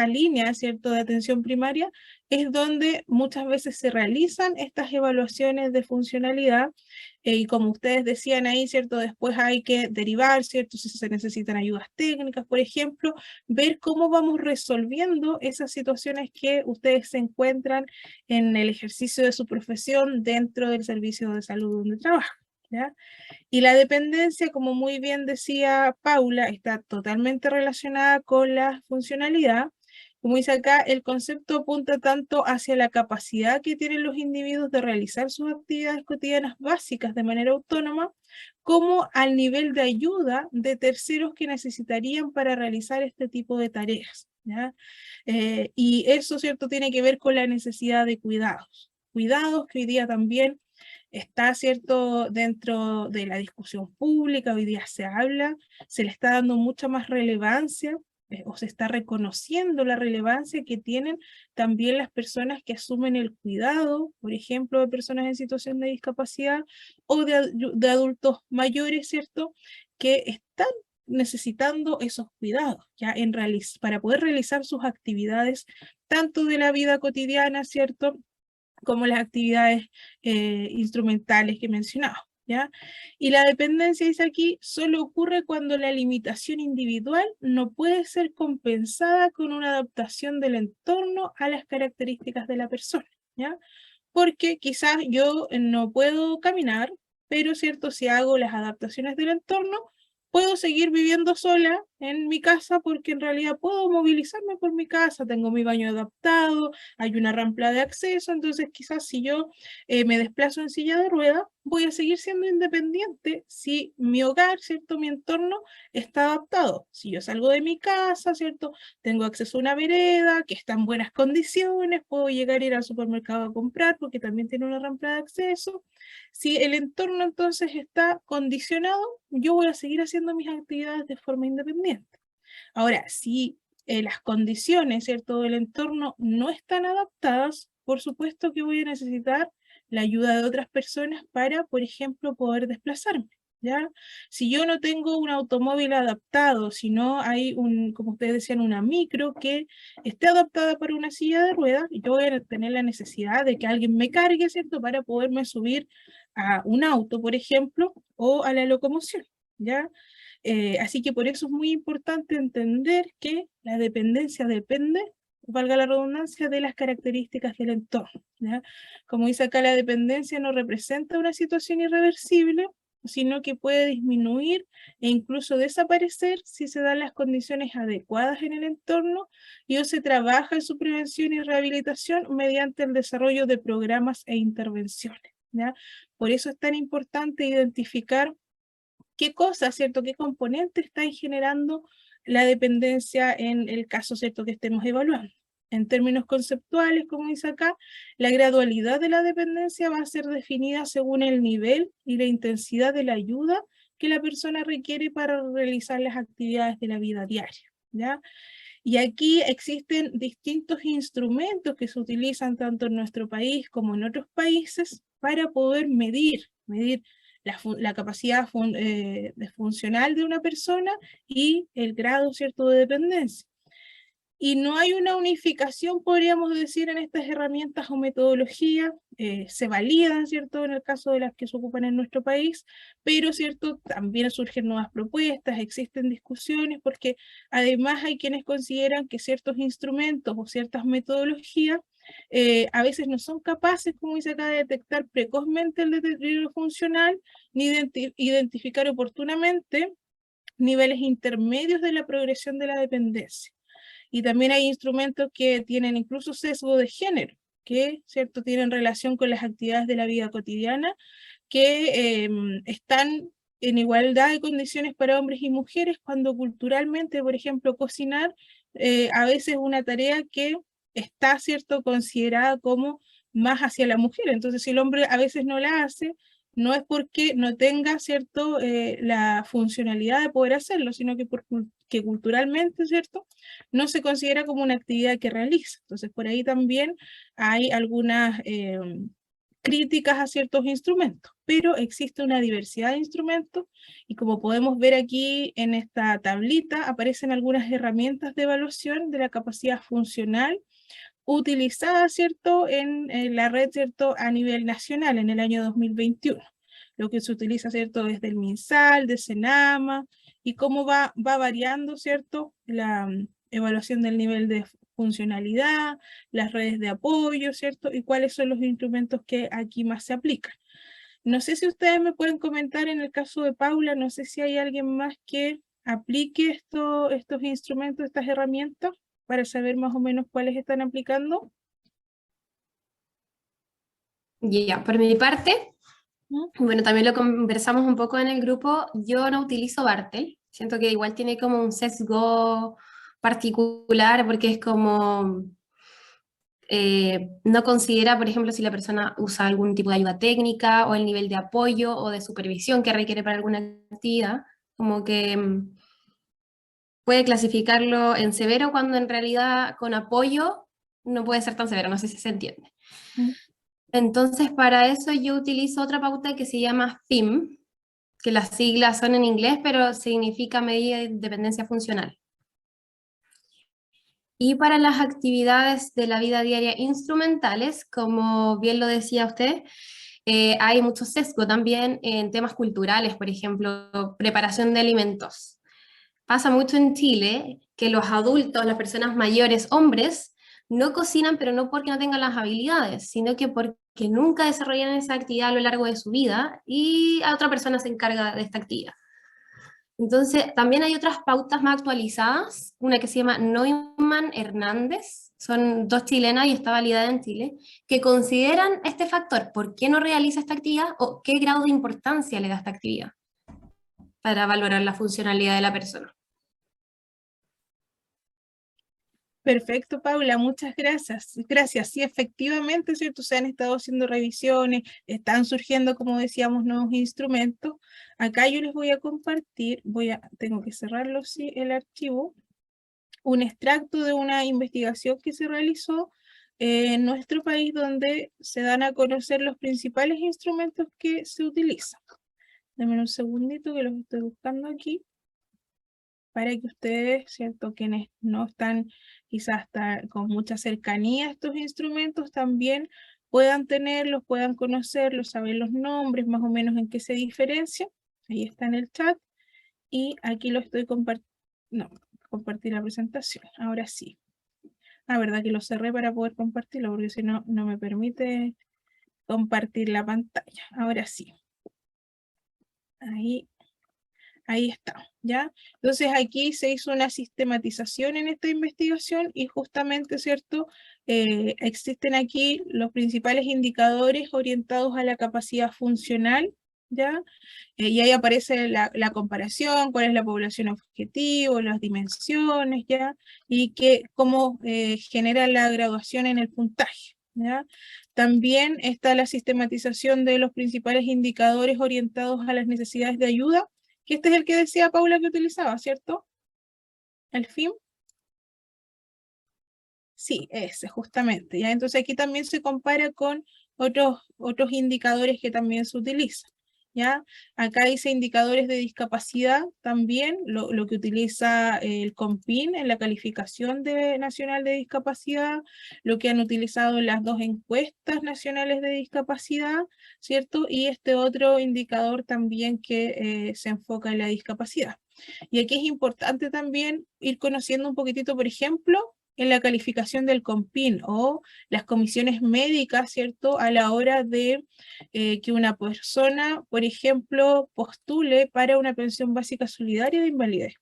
línea, ¿cierto?, de atención primaria, es donde muchas veces se realizan estas evaluaciones de funcionalidad, y como ustedes decían ahí, ¿cierto?, después hay que derivar, ¿cierto?, si se necesitan ayudas técnicas, por ejemplo, ver cómo vamos resolviendo esas situaciones que ustedes se encuentran en el ejercicio de su profesión dentro del servicio de salud donde trabajan, ¿ya? Y la dependencia, como muy bien decía Paula, está totalmente relacionada con la funcionalidad. Como dice acá, el concepto apunta tanto hacia la capacidad que tienen los individuos de realizar sus actividades cotidianas básicas de manera autónoma, como al nivel de ayuda de terceros que necesitarían para realizar este tipo de tareas, ¿ya? Y eso, ¿cierto?, tiene que ver con la necesidad de cuidados. Cuidados que hoy día también está, ¿cierto?, dentro de la discusión pública, hoy día se habla, se le está dando mucha más relevancia, o se está reconociendo la relevancia que tienen también las personas que asumen el cuidado, por ejemplo, de personas en situación de discapacidad o de adultos mayores, ¿cierto?, que están necesitando esos cuidados, ¿ya? Para poder realizar sus actividades, tanto de la vida cotidiana, ¿cierto?, como las actividades instrumentales que mencionaba, ¿ya? Y la dependencia, dice aquí, solo ocurre cuando la limitación individual no puede ser compensada con una adaptación del entorno a las características de la persona, ¿ya? Porque quizás yo no puedo caminar, pero cierto, si hago las adaptaciones del entorno, puedo seguir viviendo sola en mi casa porque en realidad puedo movilizarme por mi casa, tengo mi baño adaptado, hay una rampa de acceso, entonces quizás si yo me desplazo en silla de ruedas, voy a seguir siendo independiente si mi hogar, ¿cierto?, mi entorno está adaptado. Si yo salgo de mi casa, ¿cierto?, tengo acceso a una vereda que está en buenas condiciones, puedo llegar a ir al supermercado a comprar porque también tiene una rampa de acceso. Si el entorno entonces está condicionado, yo voy a seguir haciendo mis actividades de forma independiente. Ahora, si las condiciones, ¿cierto?, del entorno no están adaptadas, por supuesto que voy a necesitar la ayuda de otras personas para, por ejemplo, poder desplazarme, ¿ya? Si yo no tengo un automóvil adaptado, si no hay como ustedes decían, una micro que esté adaptada para una silla de ruedas, yo voy a tener la necesidad de que alguien me cargue, ¿cierto?, para poderme subir a un auto, por ejemplo, o a la locomoción, ¿ya? Así que por eso es muy importante entender que la dependencia depende, valga la redundancia, de las características del entorno, ¿ya? Como dice acá, la dependencia no representa una situación irreversible, sino que puede disminuir e incluso desaparecer si se dan las condiciones adecuadas en el entorno y o se trabaja en su prevención y rehabilitación mediante el desarrollo de programas e intervenciones, ¿ya? Por eso es tan importante identificar qué cosas, ¿cierto?, qué componentes están generando la dependencia en el caso, ¿cierto?, que estemos evaluando. En términos conceptuales, como dice acá, la gradualidad de la dependencia va a ser definida según el nivel y la intensidad de la ayuda que la persona requiere para realizar las actividades de la vida diaria, ¿ya? Y aquí existen distintos instrumentos que se utilizan tanto en nuestro país como en otros países para poder medir la capacidad funcional de una persona y el grado, ¿cierto?, de dependencia. Y no hay una unificación, podríamos decir, en estas herramientas o metodologías. Se validan, ¿cierto?, en el caso de las que se ocupan en nuestro país, pero, ¿cierto?, también surgen nuevas propuestas, existen discusiones, porque además hay quienes consideran que ciertos instrumentos o ciertas metodologías a veces no son capaces, como dice acá, de detectar precozmente el deterioro funcional, ni identificar oportunamente niveles intermedios de la progresión de la dependencia. Y también hay instrumentos que tienen incluso sesgo de género, que, ¿cierto?, tienen relación con las actividades de la vida cotidiana, que están en igualdad de condiciones para hombres y mujeres, cuando culturalmente, por ejemplo, cocinar, a veces es una tarea que está, ¿cierto?, considerada como más hacia la mujer. Entonces, si el hombre a veces no la hace, no es porque no tenga, ¿cierto?, la funcionalidad de poder hacerlo, sino que que culturalmente, ¿cierto?, no se considera como una actividad que realiza. Entonces, por ahí también hay algunas críticas a ciertos instrumentos, pero existe una diversidad de instrumentos y, como podemos ver aquí en esta tablita, aparecen algunas herramientas de evaluación de la capacidad funcional utilizada, ¿cierto?, en la red, ¿cierto?, a nivel nacional en el año 2021. Lo que se utiliza, ¿cierto?, desde el MinSal, de Senama, y cómo va variando, ¿cierto?, la evaluación del nivel de funcionalidad, las redes de apoyo, ¿cierto?, y cuáles son los instrumentos que aquí más se aplican. No sé si ustedes me pueden comentar en el caso de Paula, no sé si hay alguien más que aplique estos instrumentos, estas herramientas, para saber más o menos cuáles están aplicando. Ya, por mi parte, bueno, también lo conversamos un poco en el grupo, yo no utilizo Bartel, siento que igual tiene como un sesgo particular, porque es como, no considera, por ejemplo, si la persona usa algún tipo de ayuda técnica, o el nivel de apoyo o de supervisión que requiere para alguna actividad, como que puede clasificarlo en severo cuando en realidad con apoyo no puede ser tan severo, no sé si se entiende. Entonces, para eso yo utilizo otra pauta que se llama FIM, que las siglas son en inglés, pero significa medida de dependencia funcional. Y para las actividades de la vida diaria instrumentales, como bien lo decía usted, hay mucho sesgo también en temas culturales, por ejemplo, preparación de alimentos. Pasa mucho en Chile que los adultos, las personas mayores, hombres, no cocinan, pero no porque no tengan las habilidades, sino que porque nunca desarrollan esa actividad a lo largo de su vida y a otra persona se encarga de esta actividad. Entonces, también hay otras pautas más actualizadas, una que se llama Neumann Hernández, son dos chilenas y está validada en Chile, que consideran este factor, por qué no realiza esta actividad o qué grado de importancia le da esta actividad, para valorar la funcionalidad de la persona. Perfecto, Paula, muchas gracias. Gracias, sí, efectivamente, ¿cierto? Se han estado haciendo revisiones, están surgiendo, como decíamos, nuevos instrumentos. Acá yo les voy a compartir, tengo que cerrarlo, sí, el archivo, un extracto de una investigación que se realizó en nuestro país, donde se dan a conocer los principales instrumentos que se utilizan. Denme un segundito que los estoy buscando aquí, para que ustedes, ¿cierto?, quienes no están quizás con mucha cercanía a estos instrumentos, también puedan tenerlos, puedan conocerlos, saber los nombres, más o menos en qué se diferencian. Ahí está en el chat, y aquí lo estoy compartir la presentación, ahora sí. Verdad que lo cerré para poder compartirlo, porque si no, no me permite compartir la pantalla. Ahora sí. Ahí está, ¿ya? Entonces aquí se hizo una sistematización en esta investigación y justamente, ¿cierto? Existen aquí los principales indicadores orientados a la capacidad funcional, ¿ya? Y ahí aparece la comparación, cuál es la población objetivo, las dimensiones, ¿ya? Y cómo genera la graduación en el puntaje, ¿ya? También está la sistematización de los principales indicadores orientados a las necesidades de ayuda, que este es el que decía Paula que utilizaba, ¿cierto? El FIM. Sí, ese, justamente. ¿Ya? Entonces aquí también se compara con otros indicadores que también se utilizan. ¿ya? Acá dice indicadores de discapacidad también, lo que utiliza el COMPIN en la calificación nacional de discapacidad, lo que han utilizado en las 2 encuestas nacionales de discapacidad, ¿cierto? Y este otro indicador también que se enfoca en la discapacidad. Y aquí es importante también ir conociendo un poquitito, por ejemplo, en la calificación del COMPIN o las comisiones médicas, ¿cierto? A la hora de que una persona, por ejemplo, postule para una pensión básica solidaria de invalidez.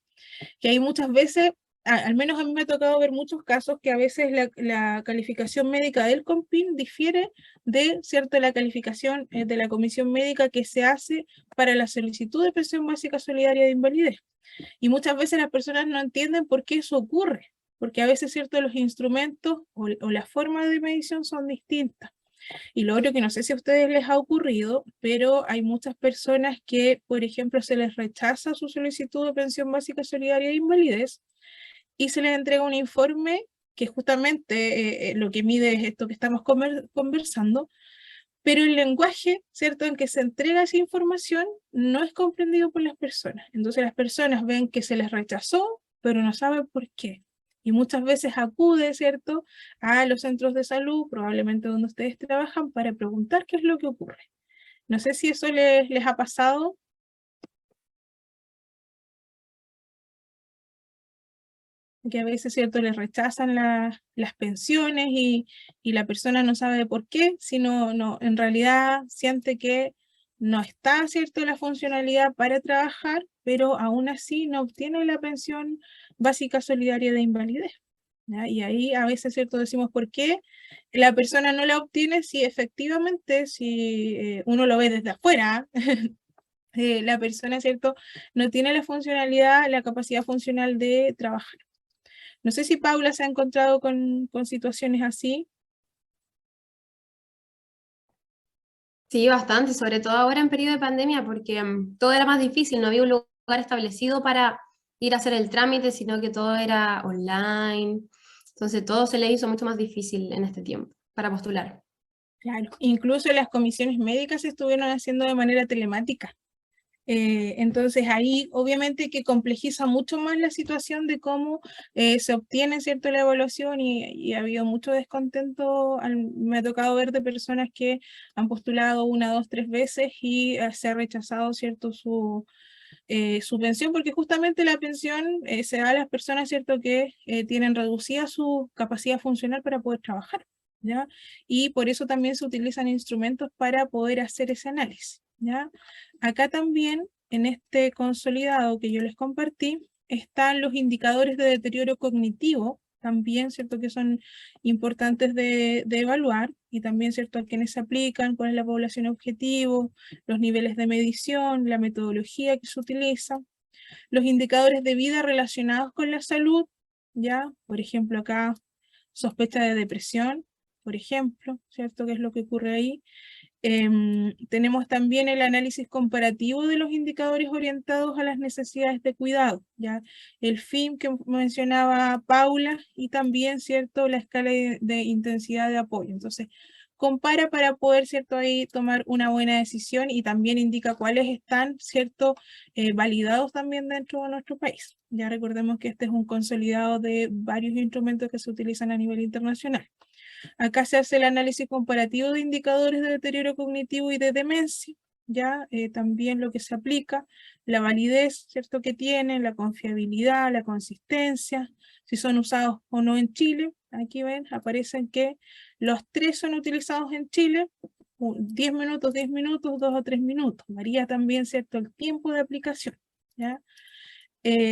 Que hay muchas veces, al menos a mí me ha tocado ver muchos casos que a veces la calificación médica del COMPIN difiere de, ¿cierto?, la calificación de la comisión médica que se hace para la solicitud de pensión básica solidaria de invalidez. Y muchas veces las personas no entienden por qué eso ocurre, porque a veces, ¿cierto?, los instrumentos o la forma de medición son distintas. Y lo otro que no sé si a ustedes les ha ocurrido, pero hay muchas personas que, por ejemplo, se les rechaza su solicitud de pensión básica solidaria de invalidez y se les entrega un informe que justamente lo que mide es esto que estamos conversando, pero el lenguaje, ¿cierto?, en que se entrega esa información no es comprendido por las personas. Entonces las personas ven que se les rechazó, pero no saben por qué. Y muchas veces acude, ¿cierto?, a los centros de salud, probablemente donde ustedes trabajan, para preguntar qué es lo que ocurre. No sé si eso les ha pasado. Que a veces, ¿cierto?, les rechazan las pensiones y la persona no sabe por qué, sino en realidad siente que no está, ¿cierto?, la funcionalidad para trabajar, pero aún así no obtiene la pensión básica solidaria de invalidez, ¿ya? Y ahí a veces, ¿cierto?, decimos por qué la persona no la obtiene si efectivamente, si uno lo ve desde afuera, la persona, ¿cierto?, no tiene la funcionalidad, la capacidad funcional de trabajar. No sé si Paula se ha encontrado con situaciones así. Sí, bastante, sobre todo ahora en periodo de pandemia, porque todo era más difícil, no había un lugar establecido para ir a hacer el trámite, sino que todo era online. Entonces todo se le hizo mucho más difícil en este tiempo para postular. Claro, incluso las comisiones médicas se estuvieron haciendo de manera telemática. Entonces ahí obviamente que complejiza mucho más la situación de cómo se obtiene, ¿cierto?, la evaluación y ha habido mucho descontento. Me ha tocado ver de personas que han postulado 1, 2, 3 veces y se ha rechazado, ¿cierto?, su pensión, porque justamente la pensión se da a las personas, ¿cierto?, que tienen reducida su capacidad funcional para poder trabajar, ¿ya? Y por eso también se utilizan instrumentos para poder hacer ese análisis, ¿ya? Acá también, en este consolidado que yo les compartí, están los indicadores de deterioro cognitivo, también, ¿cierto?, que son importantes de evaluar, y también, ¿cierto?, a quienes se aplican, cuál es la población objetivo, los niveles de medición, la metodología que se utiliza, los indicadores de vida relacionados con la salud, ¿ya? Por ejemplo, acá, sospecha de depresión, por ejemplo, ¿cierto?, ¿qué es lo que ocurre ahí? Tenemos también el análisis comparativo de los indicadores orientados a las necesidades de cuidado, ¿ya? El FIM que mencionaba Paula y también, ¿cierto?, la escala de intensidad de apoyo. Entonces, compara para poder, ¿cierto?, ahí tomar una buena decisión y también indica cuáles están, ¿cierto?, validados también dentro de nuestro país. Ya recordemos que este es un consolidado de varios instrumentos que se utilizan a nivel internacional. Acá se hace el análisis comparativo de indicadores de deterioro cognitivo y de demencia, ya también lo que se aplica, la validez, ¿cierto?, que tienen, la confiabilidad, la consistencia, si son usados o no en Chile. Aquí ven, aparecen que los 3 son utilizados en Chile, 10 minutos, 10 minutos, 2 o 3 minutos. Varía también, ¿cierto?, el tiempo de aplicación, ¿ya?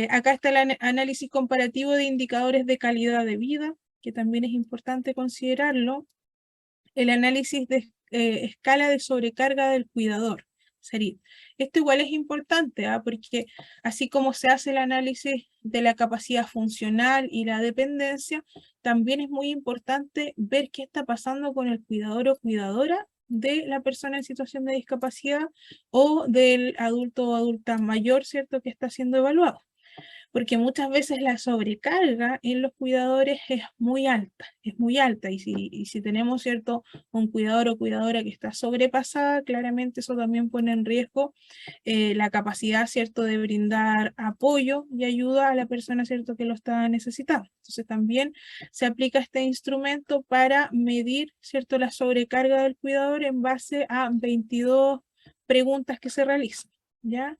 Acá está el análisis comparativo de indicadores de calidad de vida, que también es importante considerarlo, el análisis de escala de sobrecarga del cuidador. Esto igual es importante, porque así como se hace el análisis de la capacidad funcional y la dependencia, también es muy importante ver qué está pasando con el cuidador o cuidadora de la persona en situación de discapacidad o del adulto o adulta mayor, ¿cierto?, que está siendo evaluado. porque muchas veces la sobrecarga en los cuidadores es muy alta, y si tenemos, ¿cierto?, un cuidador o cuidadora que está sobrepasada, claramente eso también pone en riesgo la capacidad, ¿cierto?, de brindar apoyo y ayuda a la persona, ¿cierto?, que lo está necesitando. Entonces también se aplica este instrumento para medir, ¿cierto?, la sobrecarga del cuidador en base a 22 preguntas que se realizan, ¿ya?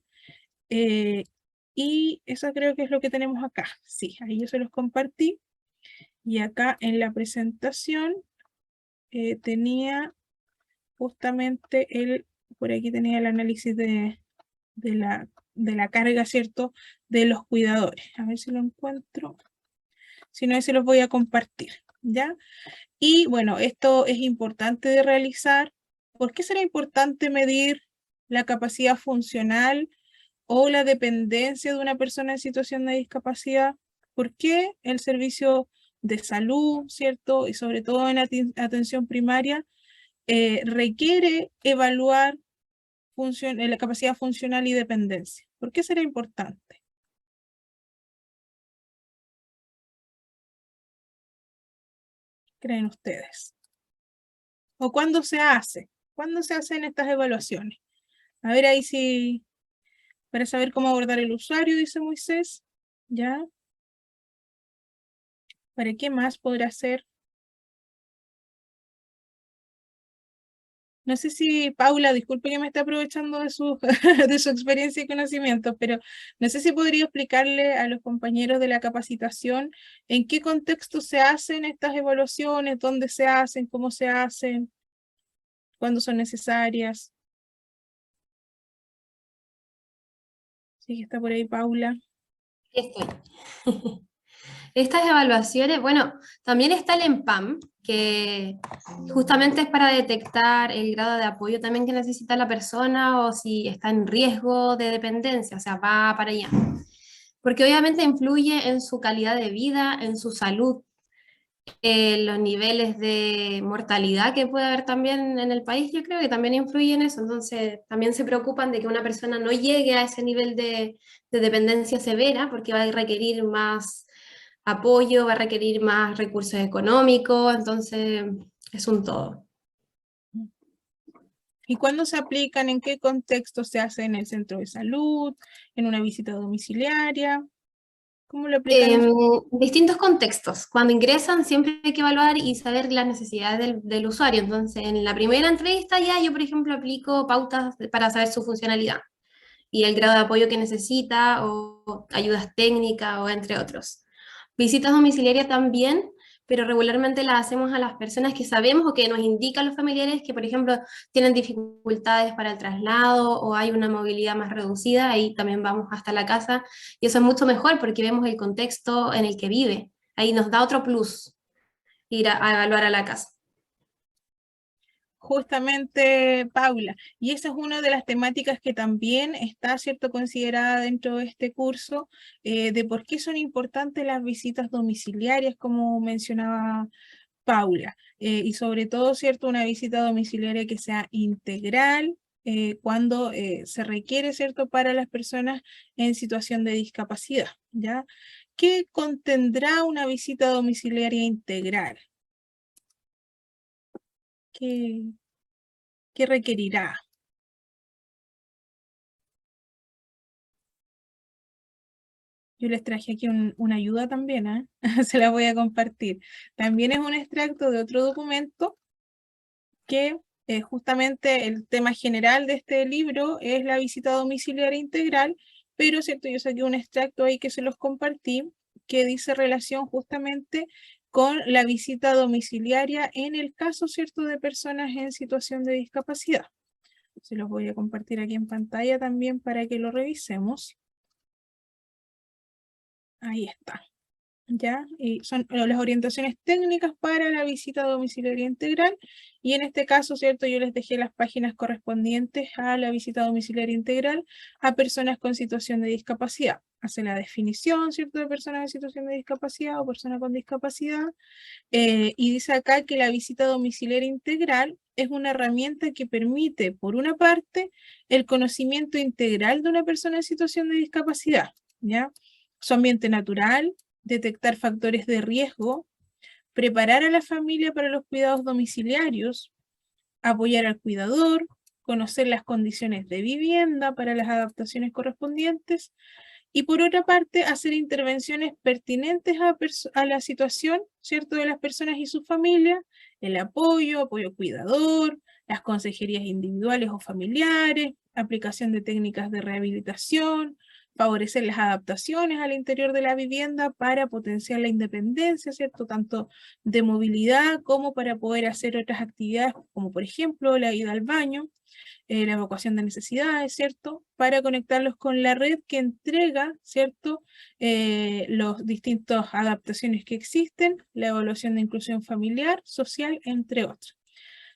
Y eso creo que es lo que tenemos acá. Sí, ahí yo se los compartí. Y acá en la presentación tenía justamente por aquí tenía el análisis de la carga, ¿cierto?, de los cuidadores. A ver si lo encuentro. Si no, se los voy a compartir, ¿ya? Y bueno, esto es importante de realizar. ¿Por qué será importante medir la capacidad funcional o la dependencia de una persona en situación de discapacidad? ¿Por qué el servicio de salud, ¿cierto?, y sobre todo en atención primaria, requiere evaluar la capacidad funcional y dependencia? ¿Por qué será importante? ¿Creen ustedes? ¿O cuándo se hace? ¿Cuándo se hacen estas evaluaciones? A ver ahí si, para saber cómo abordar el usuario, dice Moisés, ¿ya? ¿Para qué más podrá ser? No sé si, Paula, disculpe que me esté aprovechando de su, de su experiencia y conocimiento, pero no sé si podría explicarle a los compañeros de la capacitación en qué contexto se hacen estas evaluaciones, dónde se hacen, cómo se hacen, cuándo son necesarias. Sí, está por ahí Paula. Aquí estoy. Estas evaluaciones, bueno, también está el EMPAM, que justamente es para detectar el grado de apoyo también que necesita la persona o si está en riesgo de dependencia, o sea, va para allá. Porque obviamente influye en su calidad de vida, en su salud, los niveles de mortalidad que puede haber también en el país, yo creo que también influye en eso. Entonces, también se preocupan de que una persona no llegue a ese nivel de dependencia severa, porque va a requerir más apoyo, va a requerir más recursos económicos, entonces es un todo. ¿Y cuándo se aplican? ¿En qué contexto se hace? ¿En el centro de salud? ¿En una visita domiciliaria? ¿Cómo lo aplican? En distintos contextos. Cuando ingresan siempre hay que evaluar y saber las necesidades del usuario. Entonces, en la primera entrevista ya yo, por ejemplo, aplico pautas para saber su funcionalidad y el grado de apoyo que necesita o ayudas técnicas o entre otros. Visitas domiciliarias también, pero regularmente las hacemos a las personas que sabemos o que nos indican los familiares que, por ejemplo, tienen dificultades para el traslado o hay una movilidad más reducida, ahí también vamos hasta la casa y eso es mucho mejor porque vemos el contexto en el que vive. Ahí nos da otro plus ir a evaluar a la casa. Justamente, Paula, y esa es una de las temáticas que también está, ¿cierto?, considerada dentro de este curso, de por qué son importantes las visitas domiciliarias, como mencionaba Paula, y sobre todo, ¿cierto?, una visita domiciliaria que sea integral, cuando se requiere, ¿cierto?, para las personas en situación de discapacidad, ¿ya? ¿Qué contendrá una visita domiciliaria integral? ¿Qué requerirá? Yo les traje aquí una ayuda también, ¿eh? Se la voy a compartir. También es un extracto de otro documento que justamente el tema general de este libro es la visita domiciliaria integral, pero cierto, yo saqué un extracto ahí que se los compartí, que dice relación justamente con la visita domiciliaria en el caso, cierto, de personas en situación de discapacidad. Se los voy a compartir aquí en pantalla también para que lo revisemos. Ahí está. ¿Ya? Y son las orientaciones técnicas para la visita domiciliaria integral. Y en este caso, ¿cierto? Yo les dejé las páginas correspondientes a la visita domiciliaria integral a personas con situación de discapacidad. Hace la definición, ¿cierto?, de personas en situación de discapacidad o persona con discapacidad. Y dice acá que la visita domiciliaria integral es una herramienta que permite, por una parte, el conocimiento integral de una persona en situación de discapacidad, ¿ya? su ambiente natural, detectar factores de riesgo, preparar a la familia para los cuidados domiciliarios, apoyar al cuidador, conocer las condiciones de vivienda para las adaptaciones correspondientes, y por otra parte, hacer intervenciones pertinentes a la situación, ¿cierto?, de las personas y su familia, el apoyo cuidador, las consejerías individuales o familiares, aplicación de técnicas de rehabilitación, favorecer las adaptaciones al interior de la vivienda para potenciar la independencia, ¿cierto?, tanto de movilidad como para poder hacer otras actividades, como por ejemplo la ida al baño, la evacuación de necesidades, ¿cierto?, para conectarlos con la red que entrega, ¿cierto?, los distintas adaptaciones que existen, la evaluación de inclusión familiar, social, entre otros.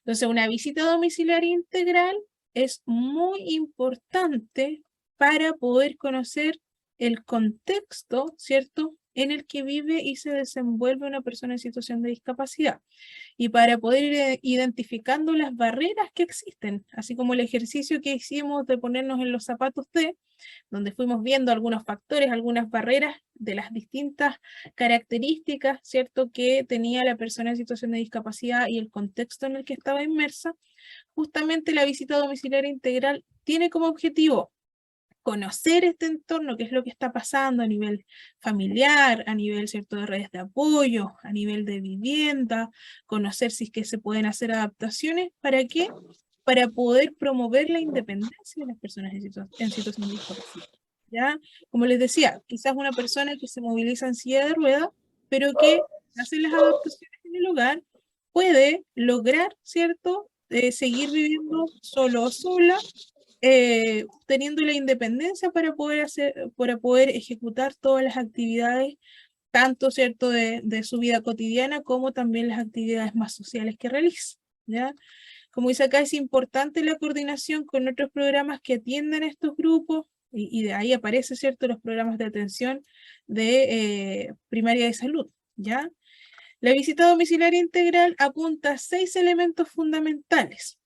Entonces, una visita domiciliaria integral es muy importante para poder conocer el contexto, ¿cierto?, en el que vive y se desenvuelve una persona en situación de discapacidad, y para poder ir identificando las barreras que existen, así como el ejercicio que hicimos de ponernos en los zapatos de, donde fuimos viendo algunos factores, algunas barreras de las distintas características, ¿cierto?, que tenía la persona en situación de discapacidad y el contexto en el que estaba inmersa. Justamente la visita domiciliaria integral tiene como objetivo conocer este entorno, qué es lo que está pasando a nivel familiar, a nivel, ¿cierto?, de redes de apoyo, a nivel de vivienda, conocer si es que se pueden hacer adaptaciones. ¿Para qué? Para poder promover la independencia de las personas en situación de discapacidad, ¿ya? Como les decía, quizás una persona que se moviliza en silla de ruedas, pero que hace las adaptaciones en el hogar, puede lograr, ¿cierto?, seguir viviendo solo o sola, teniendo la independencia para poder ejecutar todas las actividades, tanto, ¿cierto?, de su vida cotidiana, como también las actividades más sociales que realiza, ¿ya? Como dice acá, es importante la coordinación con otros programas que atienden a estos grupos, y de ahí aparece, ¿cierto?, los programas de atención de primaria de salud, ¿ya? La visita domiciliaria integral apunta a 6 elementos fundamentales.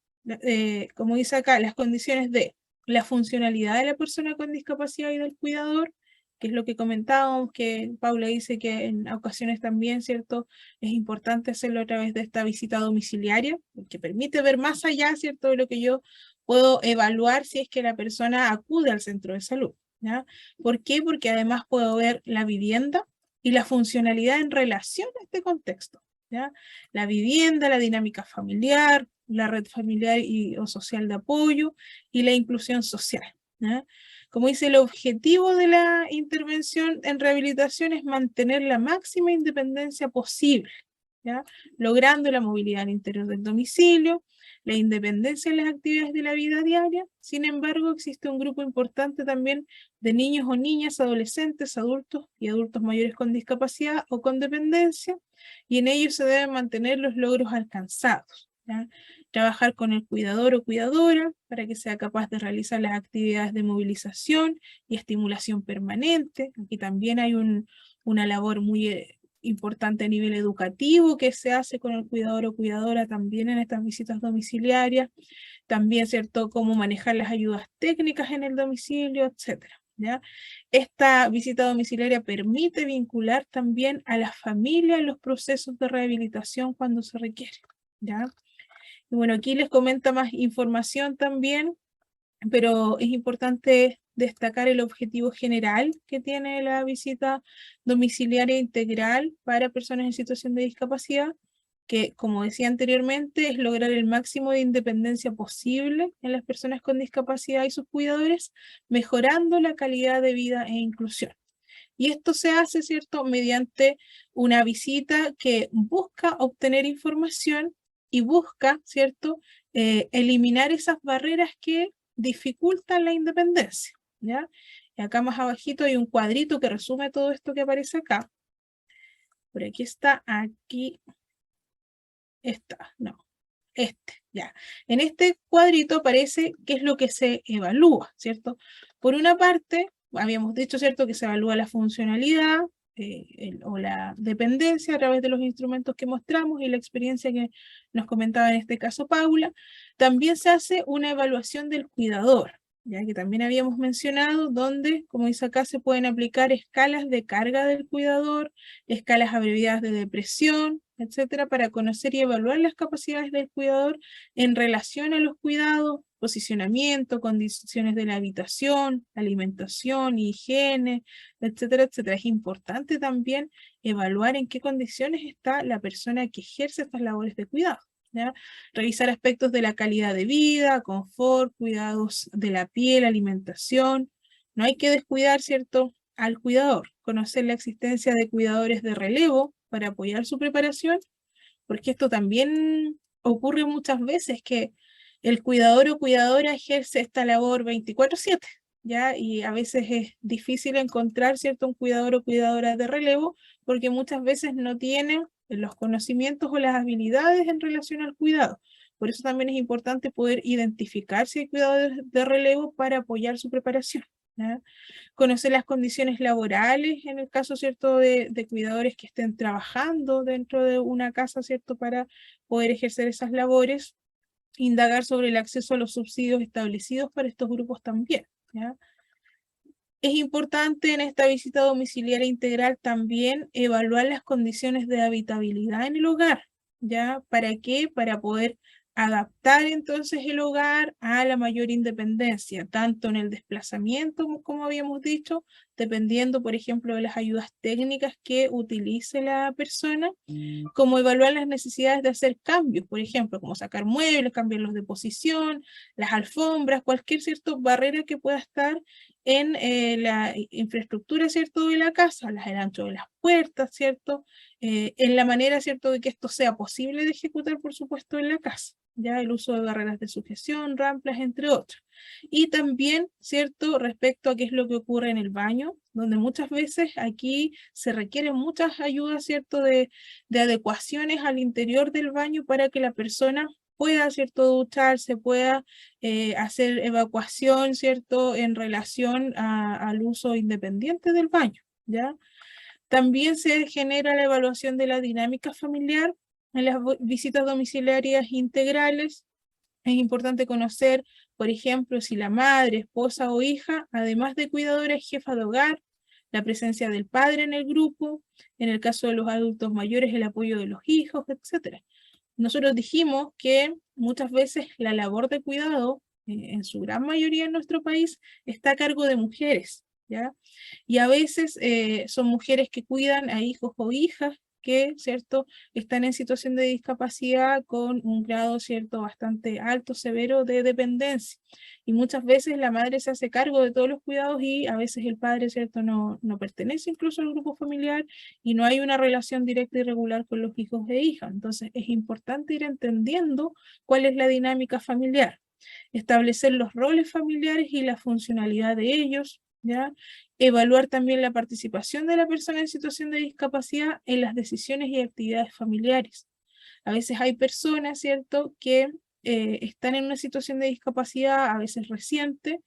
Como dice acá, las condiciones de la funcionalidad de la persona con discapacidad y del cuidador, que es lo que comentábamos, que Paula dice que en ocasiones también, ¿cierto?, es importante hacerlo a través de esta visita domiciliaria, porque permite ver más allá, ¿cierto?, de lo que yo puedo evaluar si es que la persona acude al centro de salud, ¿ya? ¿Por qué? Porque además puedo ver la vivienda y la funcionalidad en relación a este contexto, ¿ya? La vivienda, la dinámica familiar, la red familiar o social de apoyo y la inclusión social, ¿ya? Como dice, el objetivo de la intervención en rehabilitación es mantener la máxima independencia posible, ¿ya?, logrando la movilidad al interior del domicilio, la independencia en las actividades de la vida diaria. Sin embargo, existe un grupo importante también de niños o niñas, adolescentes, adultos y adultos mayores con discapacidad o con dependencia, y en ellos se deben mantener los logros alcanzados, ¿ya? Trabajar con el cuidador o cuidadora para que sea capaz de realizar las actividades de movilización y estimulación permanente. Aquí también hay una labor muy importante a nivel educativo que se hace con el cuidador o cuidadora también en estas visitas domiciliarias. También, ¿cierto?, cómo manejar las ayudas técnicas en el domicilio, etcétera, ¿ya? Esta visita domiciliaria permite vincular también a la familia en los procesos de rehabilitación cuando se requiere, ¿ya? Y bueno, aquí les comenta más información también, pero es importante destacar el objetivo general que tiene la visita domiciliaria integral para personas en situación de discapacidad, que, como decía anteriormente, es lograr el máximo de independencia posible en las personas con discapacidad y sus cuidadores, mejorando la calidad de vida e inclusión. Y esto se hace, ¿cierto?, mediante una visita que busca obtener información y busca, ¿cierto?, eliminar esas barreras que dificultan la independencia, ¿ya? Y acá más abajito hay un cuadrito que resume todo esto que aparece acá. Por aquí está, aquí está, no, ya. En este cuadrito aparece qué es lo que se evalúa, ¿cierto? Por una parte, habíamos dicho, ¿cierto?, que se evalúa la funcionalidad o la dependencia a través de los instrumentos que mostramos y la experiencia que nos comentaba en este caso Paula. También se hace una evaluación del cuidador, ya que también habíamos mencionado, donde, como dice acá, se pueden aplicar escalas de carga del cuidador, escalas abreviadas de depresión, etcétera, para conocer y evaluar las capacidades del cuidador en relación a los cuidados, posicionamiento, condiciones de la habitación, alimentación, higiene, etcétera, etcétera. Es importante también evaluar en qué condiciones está la persona que ejerce estas labores de cuidado, ¿ya? Revisar aspectos de la calidad de vida, confort, cuidados de la piel, alimentación. No hay que descuidar, ¿cierto?, al cuidador. Conocer la existencia de cuidadores de relevo para apoyar su preparación, porque esto también ocurre muchas veces, que el cuidador o cuidadora ejerce esta labor 24/7, ¿ya? Y a veces es difícil encontrar, ¿cierto?, un cuidador o cuidadora de relevo, porque muchas veces no tienen los conocimientos o las habilidades en relación al cuidado. Por eso también es importante poder identificar si hay cuidadores de relevo para apoyar su preparación, ¿ya? Conocer las condiciones laborales en el caso, ¿cierto?, de cuidadores que estén trabajando dentro de una casa, ¿cierto?, para poder ejercer esas labores. Indagar sobre el acceso a los subsidios establecidos para estos grupos también, ¿ya? Es importante en esta visita domiciliaria integral también evaluar las condiciones de habitabilidad en el hogar, ¿ya? ¿Para qué? Para poder adaptar entonces el hogar a la mayor independencia, tanto en el desplazamiento, como habíamos dicho, dependiendo, por ejemplo, de las ayudas técnicas que utilice la persona, como evaluar las necesidades de hacer cambios, por ejemplo, como sacar muebles, cambiarlos de posición, las alfombras, cualquier, ¿cierto?, barrera que pueda estar en la infraestructura, ¿cierto?, de la casa, el ancho de las puertas, ¿cierto?, en la manera, ¿cierto?, de que esto sea posible de ejecutar, por supuesto, en la casa, ya el uso de barreras de sujeción, rampas, entre otras. Y también, ¿cierto?, respecto a qué es lo que ocurre en el baño, donde muchas veces aquí se requieren muchas ayudas, ¿cierto?, de adecuaciones al interior del baño para que la persona pueda, ¿cierto?, ducharse, pueda hacer evacuación, ¿cierto?, en relación al uso independiente del baño, ¿ya? También se genera la evaluación de la dinámica familiar en las visitas domiciliarias integrales. Es importante conocer, por ejemplo, si la madre, esposa o hija, además de cuidadora, es jefa de hogar, la presencia del padre en el grupo, en el caso de los adultos mayores, el apoyo de los hijos, etc. Nosotros dijimos que muchas veces la labor de cuidado, en su gran mayoría en nuestro país, está a cargo de mujeres, ¿ya? Y a veces son mujeres que cuidan a hijos o hijas que, ¿cierto?, están en situación de discapacidad con un grado, ¿cierto?, bastante alto, severo de dependencia. Y muchas veces la madre se hace cargo de todos los cuidados y a veces el padre, ¿cierto?, no pertenece incluso al grupo familiar y no hay una relación directa y regular con los hijos e hijas. Entonces es importante ir entendiendo cuál es la dinámica familiar, establecer los roles familiares y la funcionalidad de ellos, ¿ya? Evaluar también la participación de la persona en situación de discapacidad en las decisiones y actividades familiares. A veces hay personas, ¿cierto?, que están en una situación de discapacidad, a veces reciente,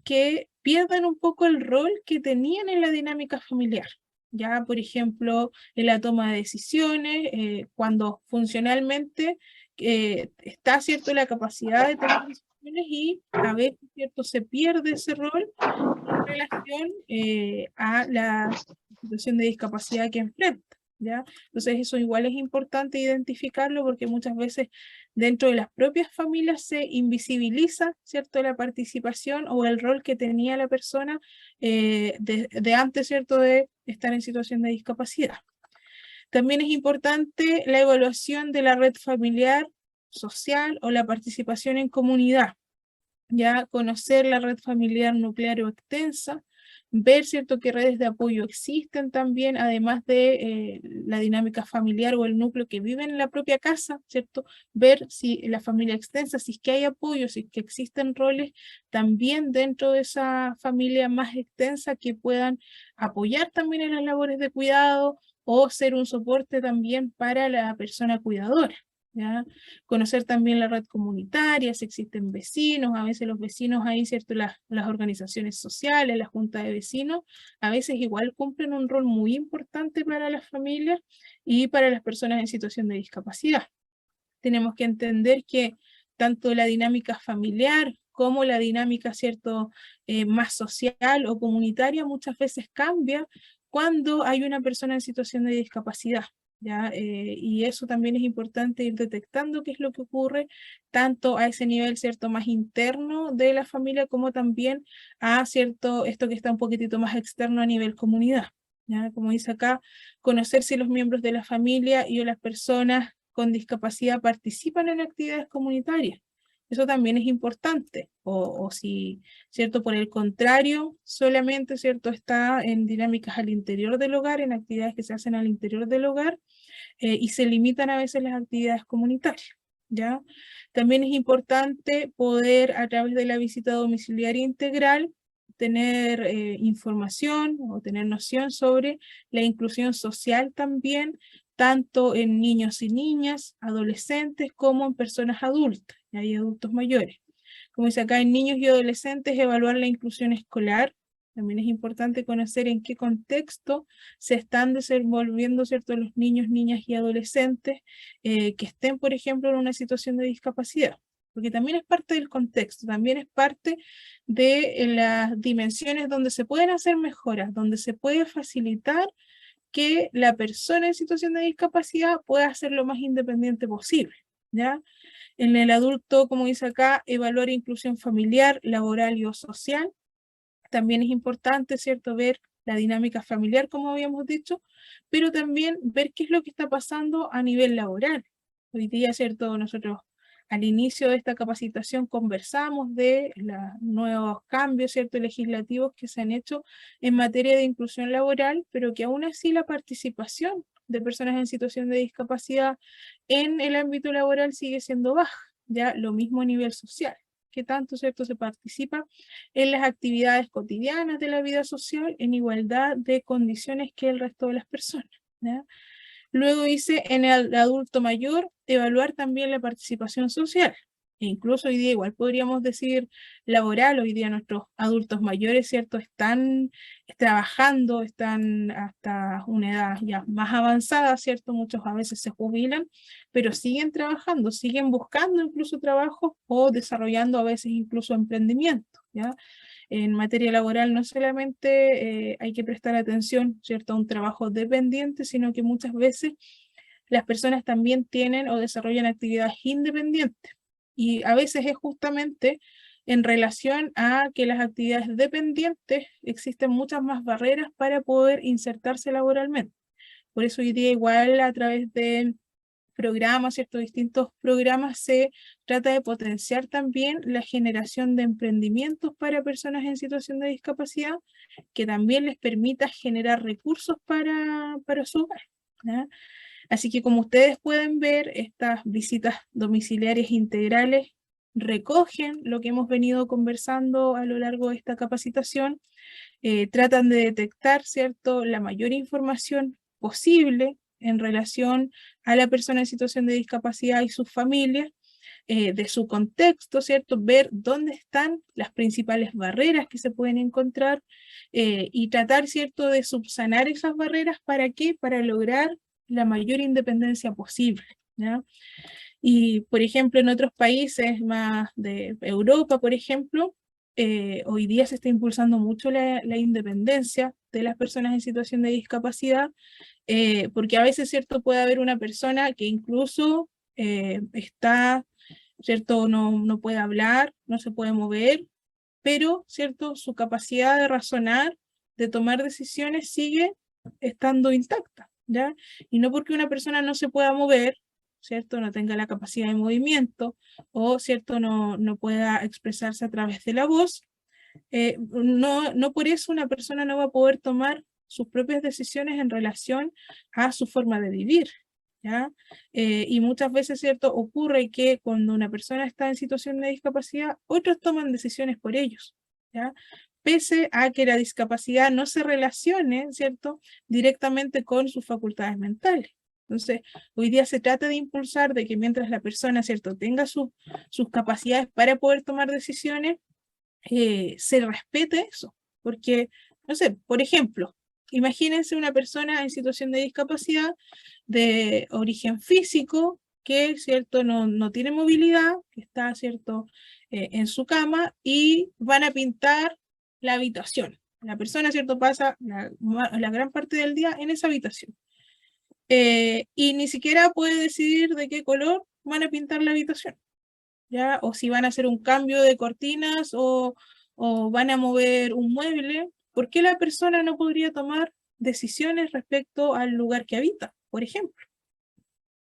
que pierden un poco el rol que tenían en la dinámica familiar. Ya, por ejemplo, en la toma de decisiones, cuando funcionalmente está, ¿cierto?, la capacidad de tomar decisiones y a veces, ¿cierto?, se pierde ese rol en relación a la situación de discapacidad que enfrenta, ¿ya? Entonces eso igual es importante identificarlo porque muchas veces dentro de las propias familias se invisibiliza, ¿cierto?, la participación o el rol que tenía la persona de antes, ¿cierto?, de estar en situación de discapacidad. También es importante la evaluación de la red familiar, social o la participación en comunidad. Ya conocer la red familiar nuclear o extensa, ver, ¿cierto?, qué redes de apoyo existen también, además de la dinámica familiar o el núcleo que vive en la propia casa, ¿cierto? Ver si la familia extensa, si es que hay apoyo, si es que existen roles también dentro de esa familia más extensa que puedan apoyar también en las labores de cuidado o ser un soporte también para la persona cuidadora, ¿ya? Conocer también la red comunitaria, si existen vecinos, a veces los vecinos ahí, ¿cierto?, las organizaciones sociales, la junta de vecinos, a veces igual cumplen un rol muy importante para las familias y para las personas en situación de discapacidad. Tenemos que entender que tanto la dinámica familiar cómo la dinámica, ¿cierto?, más social o comunitaria muchas veces cambia cuando hay una persona en situación de discapacidad, ¿ya? Y eso también es importante ir detectando qué es lo que ocurre, tanto a ese nivel, ¿cierto?, más interno de la familia, como también a, ¿cierto?, esto que está un poquitito más externo a nivel comunidad, ¿ya? Como dice acá, conocer si los miembros de la familia y o las personas con discapacidad participan en actividades comunitarias. Eso también es importante, o si, ¿cierto?, por el contrario, solamente, ¿cierto?, está en dinámicas al interior del hogar, en actividades que se hacen al interior del hogar, y se limitan a veces las actividades comunitarias, ¿ya? También es importante poder, a través de la visita domiciliaria integral, tener información o tener noción sobre la inclusión social también, tanto en niños y niñas, adolescentes, como en personas adultas, y adultos mayores. Como dice acá, en niños y adolescentes, evaluar la inclusión escolar. También es importante conocer en qué contexto se están desenvolviendo, ¿cierto?, los niños, niñas y adolescentes que estén, por ejemplo, en una situación de discapacidad. Porque también es parte del contexto, también es parte de las dimensiones donde se pueden hacer mejoras, donde se puede facilitar que la persona en situación de discapacidad pueda ser lo más independiente posible, ¿ya? En el adulto, como dice acá, evaluar inclusión familiar, laboral y o social. También es importante, ¿cierto?, ver la dinámica familiar, como habíamos dicho, pero también ver qué es lo que está pasando a nivel laboral. Hoy día, ¿cierto?, nosotros al inicio de esta capacitación conversamos de los nuevos cambios, ¿cierto?, legislativos que se han hecho en materia de inclusión laboral, pero que aún así la participación de personas en situación de discapacidad en el ámbito laboral sigue siendo baja, ya lo mismo a nivel social, que tanto, ¿cierto?, se participa en las actividades cotidianas de la vida social en igualdad de condiciones que el resto de las personas, ¿ya? Luego dice, en el adulto mayor, evaluar también la participación social. E incluso hoy día igual podríamos decir laboral, hoy día nuestros adultos mayores, ¿cierto?, están trabajando, están hasta una edad ya más avanzada, ¿cierto? Muchos a veces se jubilan, pero siguen trabajando, siguen buscando incluso trabajo o desarrollando a veces incluso emprendimiento, ¿ya? En materia laboral no solamente hay que prestar atención, ¿cierto?, a un trabajo dependiente, sino que muchas veces las personas también tienen o desarrollan actividades independientes. Y a veces es justamente en relación a que las actividades dependientes existen muchas más barreras para poder insertarse laboralmente. Por eso hoy día igual a través de programas, ¿cierto?, distintos programas se trata de potenciar también la generación de emprendimientos para personas en situación de discapacidad, que también les permita generar recursos para su hogar, ¿ya? Así que como ustedes pueden ver, estas visitas domiciliarias integrales recogen lo que hemos venido conversando a lo largo de esta capacitación, tratan de detectar, ¿cierto?, la mayor información posible en relación a la persona en situación de discapacidad y sus familias, de su contexto, ¿cierto? Ver dónde están las principales barreras que se pueden encontrar y tratar, ¿cierto?, de subsanar esas barreras. ¿Para qué? Para lograr la mayor independencia posible, ¿ya? Y, por ejemplo, en otros países más de Europa, por ejemplo, hoy día se está impulsando mucho la independencia de las personas en situación de discapacidad, porque a veces, ¿cierto?, puede haber una persona que incluso está, ¿cierto?, no puede hablar, no se puede mover, pero, ¿cierto?, su capacidad de razonar, de tomar decisiones sigue estando intacta, ¿ya? Y no porque una persona no se pueda mover, ¿cierto?, no tenga la capacidad de movimiento o, ¿cierto?, no pueda expresarse a través de la voz, no por eso una persona no va a poder tomar sus propias decisiones en relación a su forma de vivir, ¿ya? Y muchas veces, ¿cierto?, ocurre que cuando una persona está en situación de discapacidad, otros toman decisiones por ellos, ¿ya? Pese a que la discapacidad no se relacione, ¿cierto?, directamente con sus facultades mentales. Entonces, hoy día se trata de impulsar de que mientras la persona, ¿cierto?, tenga sus capacidades para poder tomar decisiones, se respete eso, porque, no sé, por ejemplo, imagínense una persona en situación de discapacidad de origen físico que, ¿cierto?, no tiene movilidad, que está, ¿cierto?, en su cama y van a pintar la habitación. La persona, ¿cierto?, pasa la gran parte del día en esa habitación. Y ni siquiera puede decidir de qué color van a pintar la habitación, ¿ya? O si van a hacer un cambio de cortinas o van a mover un mueble. ¿Por qué la persona no podría tomar decisiones respecto al lugar que habita, por ejemplo?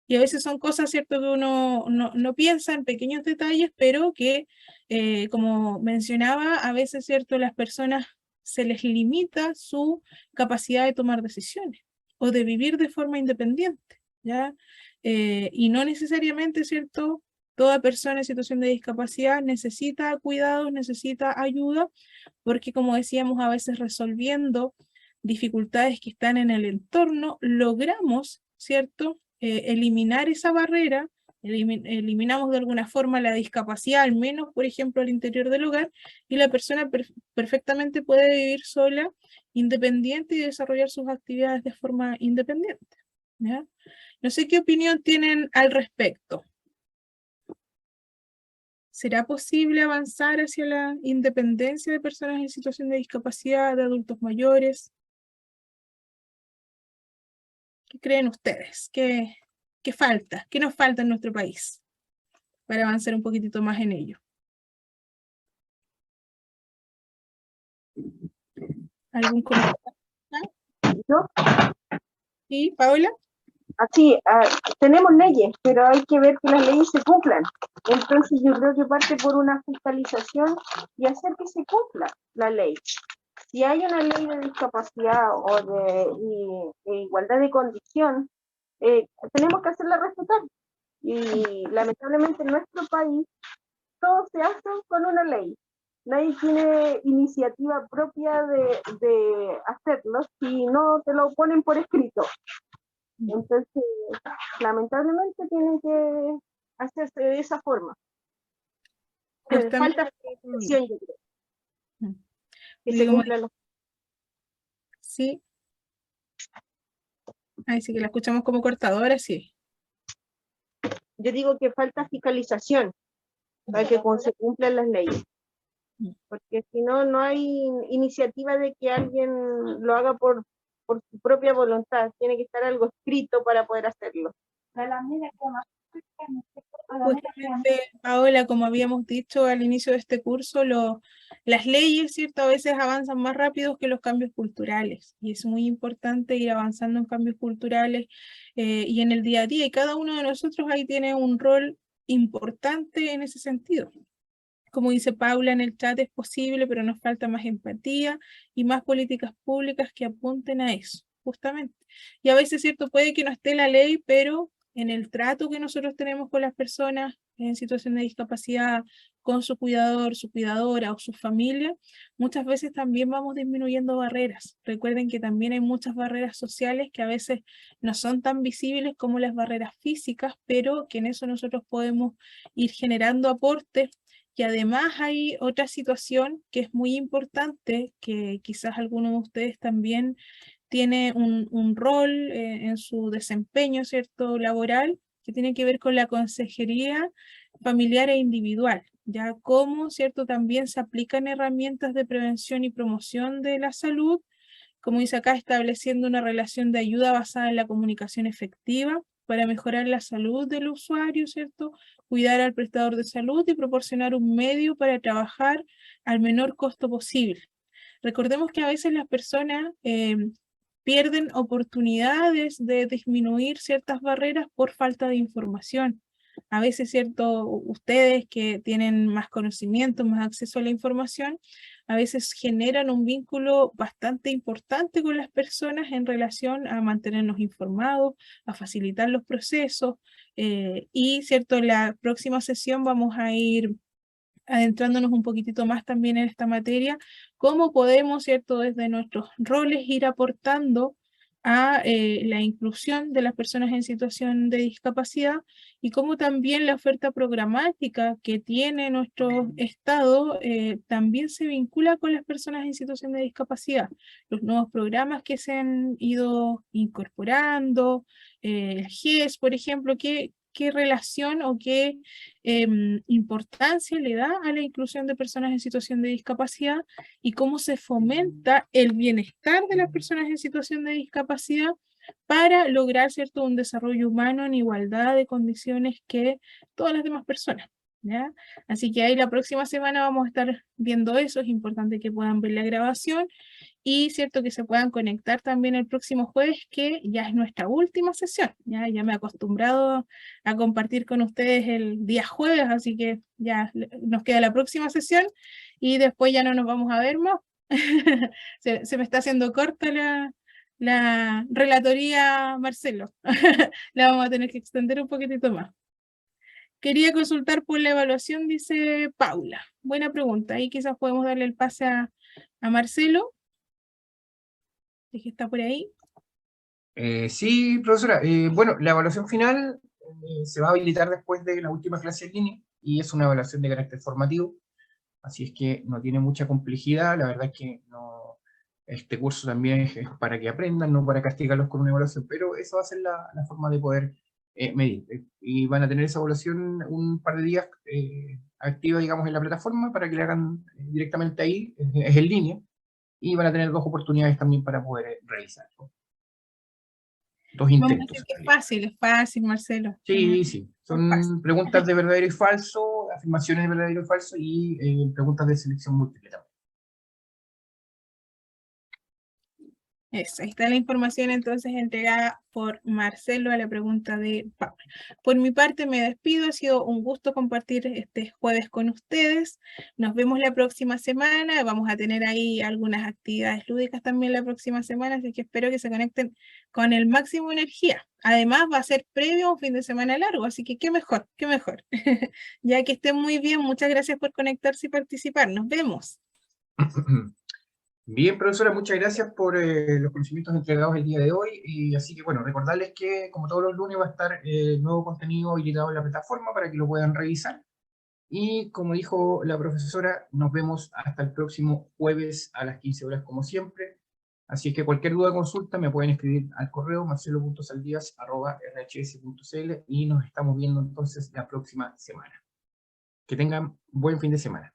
Y a veces son cosas, ¿cierto?, que uno no piensa en pequeños detalles, pero que, como mencionaba, a veces, ¿cierto?, las personas se les limita su capacidad de tomar decisiones o de vivir de forma independiente, ¿ya? Y no necesariamente, ¿cierto?, toda persona en situación de discapacidad necesita cuidados, necesita ayuda, porque como decíamos, a veces resolviendo dificultades que están en el entorno, logramos, ¿cierto?, eliminar esa barrera, eliminamos de alguna forma la discapacidad, al menos, por ejemplo, al interior del hogar, y la persona perfectamente puede vivir sola, independiente y desarrollar sus actividades de forma independiente, ¿ya? No sé qué opinión tienen al respecto. ¿Será posible avanzar hacia la independencia de personas en situación de discapacidad, de adultos mayores? ¿Qué creen ustedes? ¿Qué falta? ¿Qué nos falta en nuestro país para avanzar un poquitito más en ello? ¿Algún comentario? ¿No? ¿Sí, Paola? Así, tenemos leyes, pero hay que ver que las leyes se cumplan. Entonces yo creo que parte por una fiscalización y hacer que se cumpla la ley. Si hay una ley de discapacidad o de igualdad de condición, tenemos que hacerla respetar. Y lamentablemente en nuestro país todo se hace con una ley. Nadie tiene iniciativa propia de hacerlo si no te lo ponen por escrito. Entonces, lamentablemente tienen que hacerse de esa forma. Falta fiscalización, yo creo. Que se cumplan los... Sí. Ahí sí que la escuchamos como cortadora, sí. Yo digo que falta fiscalización para que se cumplan las leyes. Porque si no, no hay iniciativa de que alguien lo haga por su propia voluntad. Tiene que estar algo escrito para poder hacerlo. Justamente, Paola, como habíamos dicho al inicio de este curso, las leyes, ¿cierto?, a veces avanzan más rápido que los cambios culturales, y es muy importante ir avanzando en cambios culturales y en el día a día, y cada uno de nosotros ahí tiene un rol importante en ese sentido. Como dice Paula en el chat, es posible, pero nos falta más empatía y más políticas públicas que apunten a eso, justamente. Y a veces, ¿cierto?, puede que no esté la ley, pero en el trato que nosotros tenemos con las personas en situación de discapacidad, con su cuidador, su cuidadora o su familia, muchas veces también vamos disminuyendo barreras. Recuerden que también hay muchas barreras sociales que a veces no son tan visibles como las barreras físicas, pero que en eso nosotros podemos ir generando aportes. Y además hay otra situación que es muy importante, que quizás alguno de ustedes también tiene un rol en su desempeño, ¿cierto?, laboral, que tiene que ver con la consejería familiar e individual, ya cómo, ¿cierto?, también se aplican herramientas de prevención y promoción de la salud, como dice acá, estableciendo una relación de ayuda basada en la comunicación efectiva para mejorar la salud del usuario, ¿cierto?, cuidar al prestador de salud y proporcionar un medio para trabajar al menor costo posible. Recordemos que a veces las personas pierden oportunidades de disminuir ciertas barreras por falta de información. A veces, ¿cierto?, ustedes que tienen más conocimiento, más acceso a la información, a veces generan un vínculo bastante importante con las personas en relación a mantenernos informados, a facilitar los procesos, y, ¿cierto?, en la próxima sesión vamos a ir adentrándonos un poquitito más también en esta materia, cómo podemos, ¿cierto?, desde nuestros roles ir aportando a la inclusión de las personas en situación de discapacidad y cómo también la oferta programática que tiene nuestro Estado también se vincula con las personas en situación de discapacidad. Los nuevos programas que se han ido incorporando, el GES, por ejemplo, qué relación o qué importancia le da a la inclusión de personas en situación de discapacidad y cómo se fomenta el bienestar de las personas en situación de discapacidad para lograr, ¿cierto?, un desarrollo humano en igualdad de condiciones que todas las demás personas, ¿ya? Así que ahí la próxima semana vamos a estar viendo eso. Es importante que puedan ver la grabación y, ¿cierto?, que se puedan conectar también el próximo jueves, que ya es nuestra última sesión. Ya me he acostumbrado a compartir con ustedes el día jueves, así que ya nos queda la próxima sesión y después ya no nos vamos a ver más. Se me está haciendo corta la relatoría, Marcelo. La vamos a tener que extender un poquitito más. Quería consultar por la evaluación, dice Paula. Buena pregunta. Ahí quizás podemos darle el pase a Marcelo. ¿Es que está por ahí? Sí, profesora. Bueno, la evaluación final se va a habilitar después de la última clase en línea y es una evaluación de carácter formativo, así es que no tiene mucha complejidad. La verdad es que no, este curso también es para que aprendan, no para castigarlos con una evaluación, pero esa va a ser la forma de poder medir. Y van a tener esa evaluación un par de días activa, digamos, en la plataforma para que la hagan directamente ahí, es en línea, y van a tener 2 oportunidades también para poder realizarlo. 2 Vamos a intentos. decir que es fácil, Marcelo. Sí, sí. Son fáciles. Son preguntas de verdadero y falso, afirmaciones de verdadero y falso y preguntas de selección múltiple también. Eso, ahí está la información entonces entregada por Marcelo a la pregunta de Paula. Por mi parte me despido, ha sido un gusto compartir este jueves con ustedes. Nos vemos la próxima semana, vamos a tener ahí algunas actividades lúdicas también la próxima semana, así que espero que se conecten con el máximo de energía. Además va a ser previo a un fin de semana largo, así que qué mejor, qué mejor. Ya que estén muy bien, muchas gracias por conectarse y participar. Nos vemos. Bien, profesora, muchas gracias por los conocimientos entregados el día de hoy. Y así que, bueno, recordarles que, como todos los lunes, va a estar nuevo contenido habilitado en la plataforma para que lo puedan revisar. Y como dijo la profesora, nos vemos hasta el próximo jueves a las 15 horas, como siempre. Así que cualquier duda o consulta me pueden escribir al correo marcelo.saldías@rhs.cl y nos estamos viendo entonces la próxima semana. Que tengan buen fin de semana.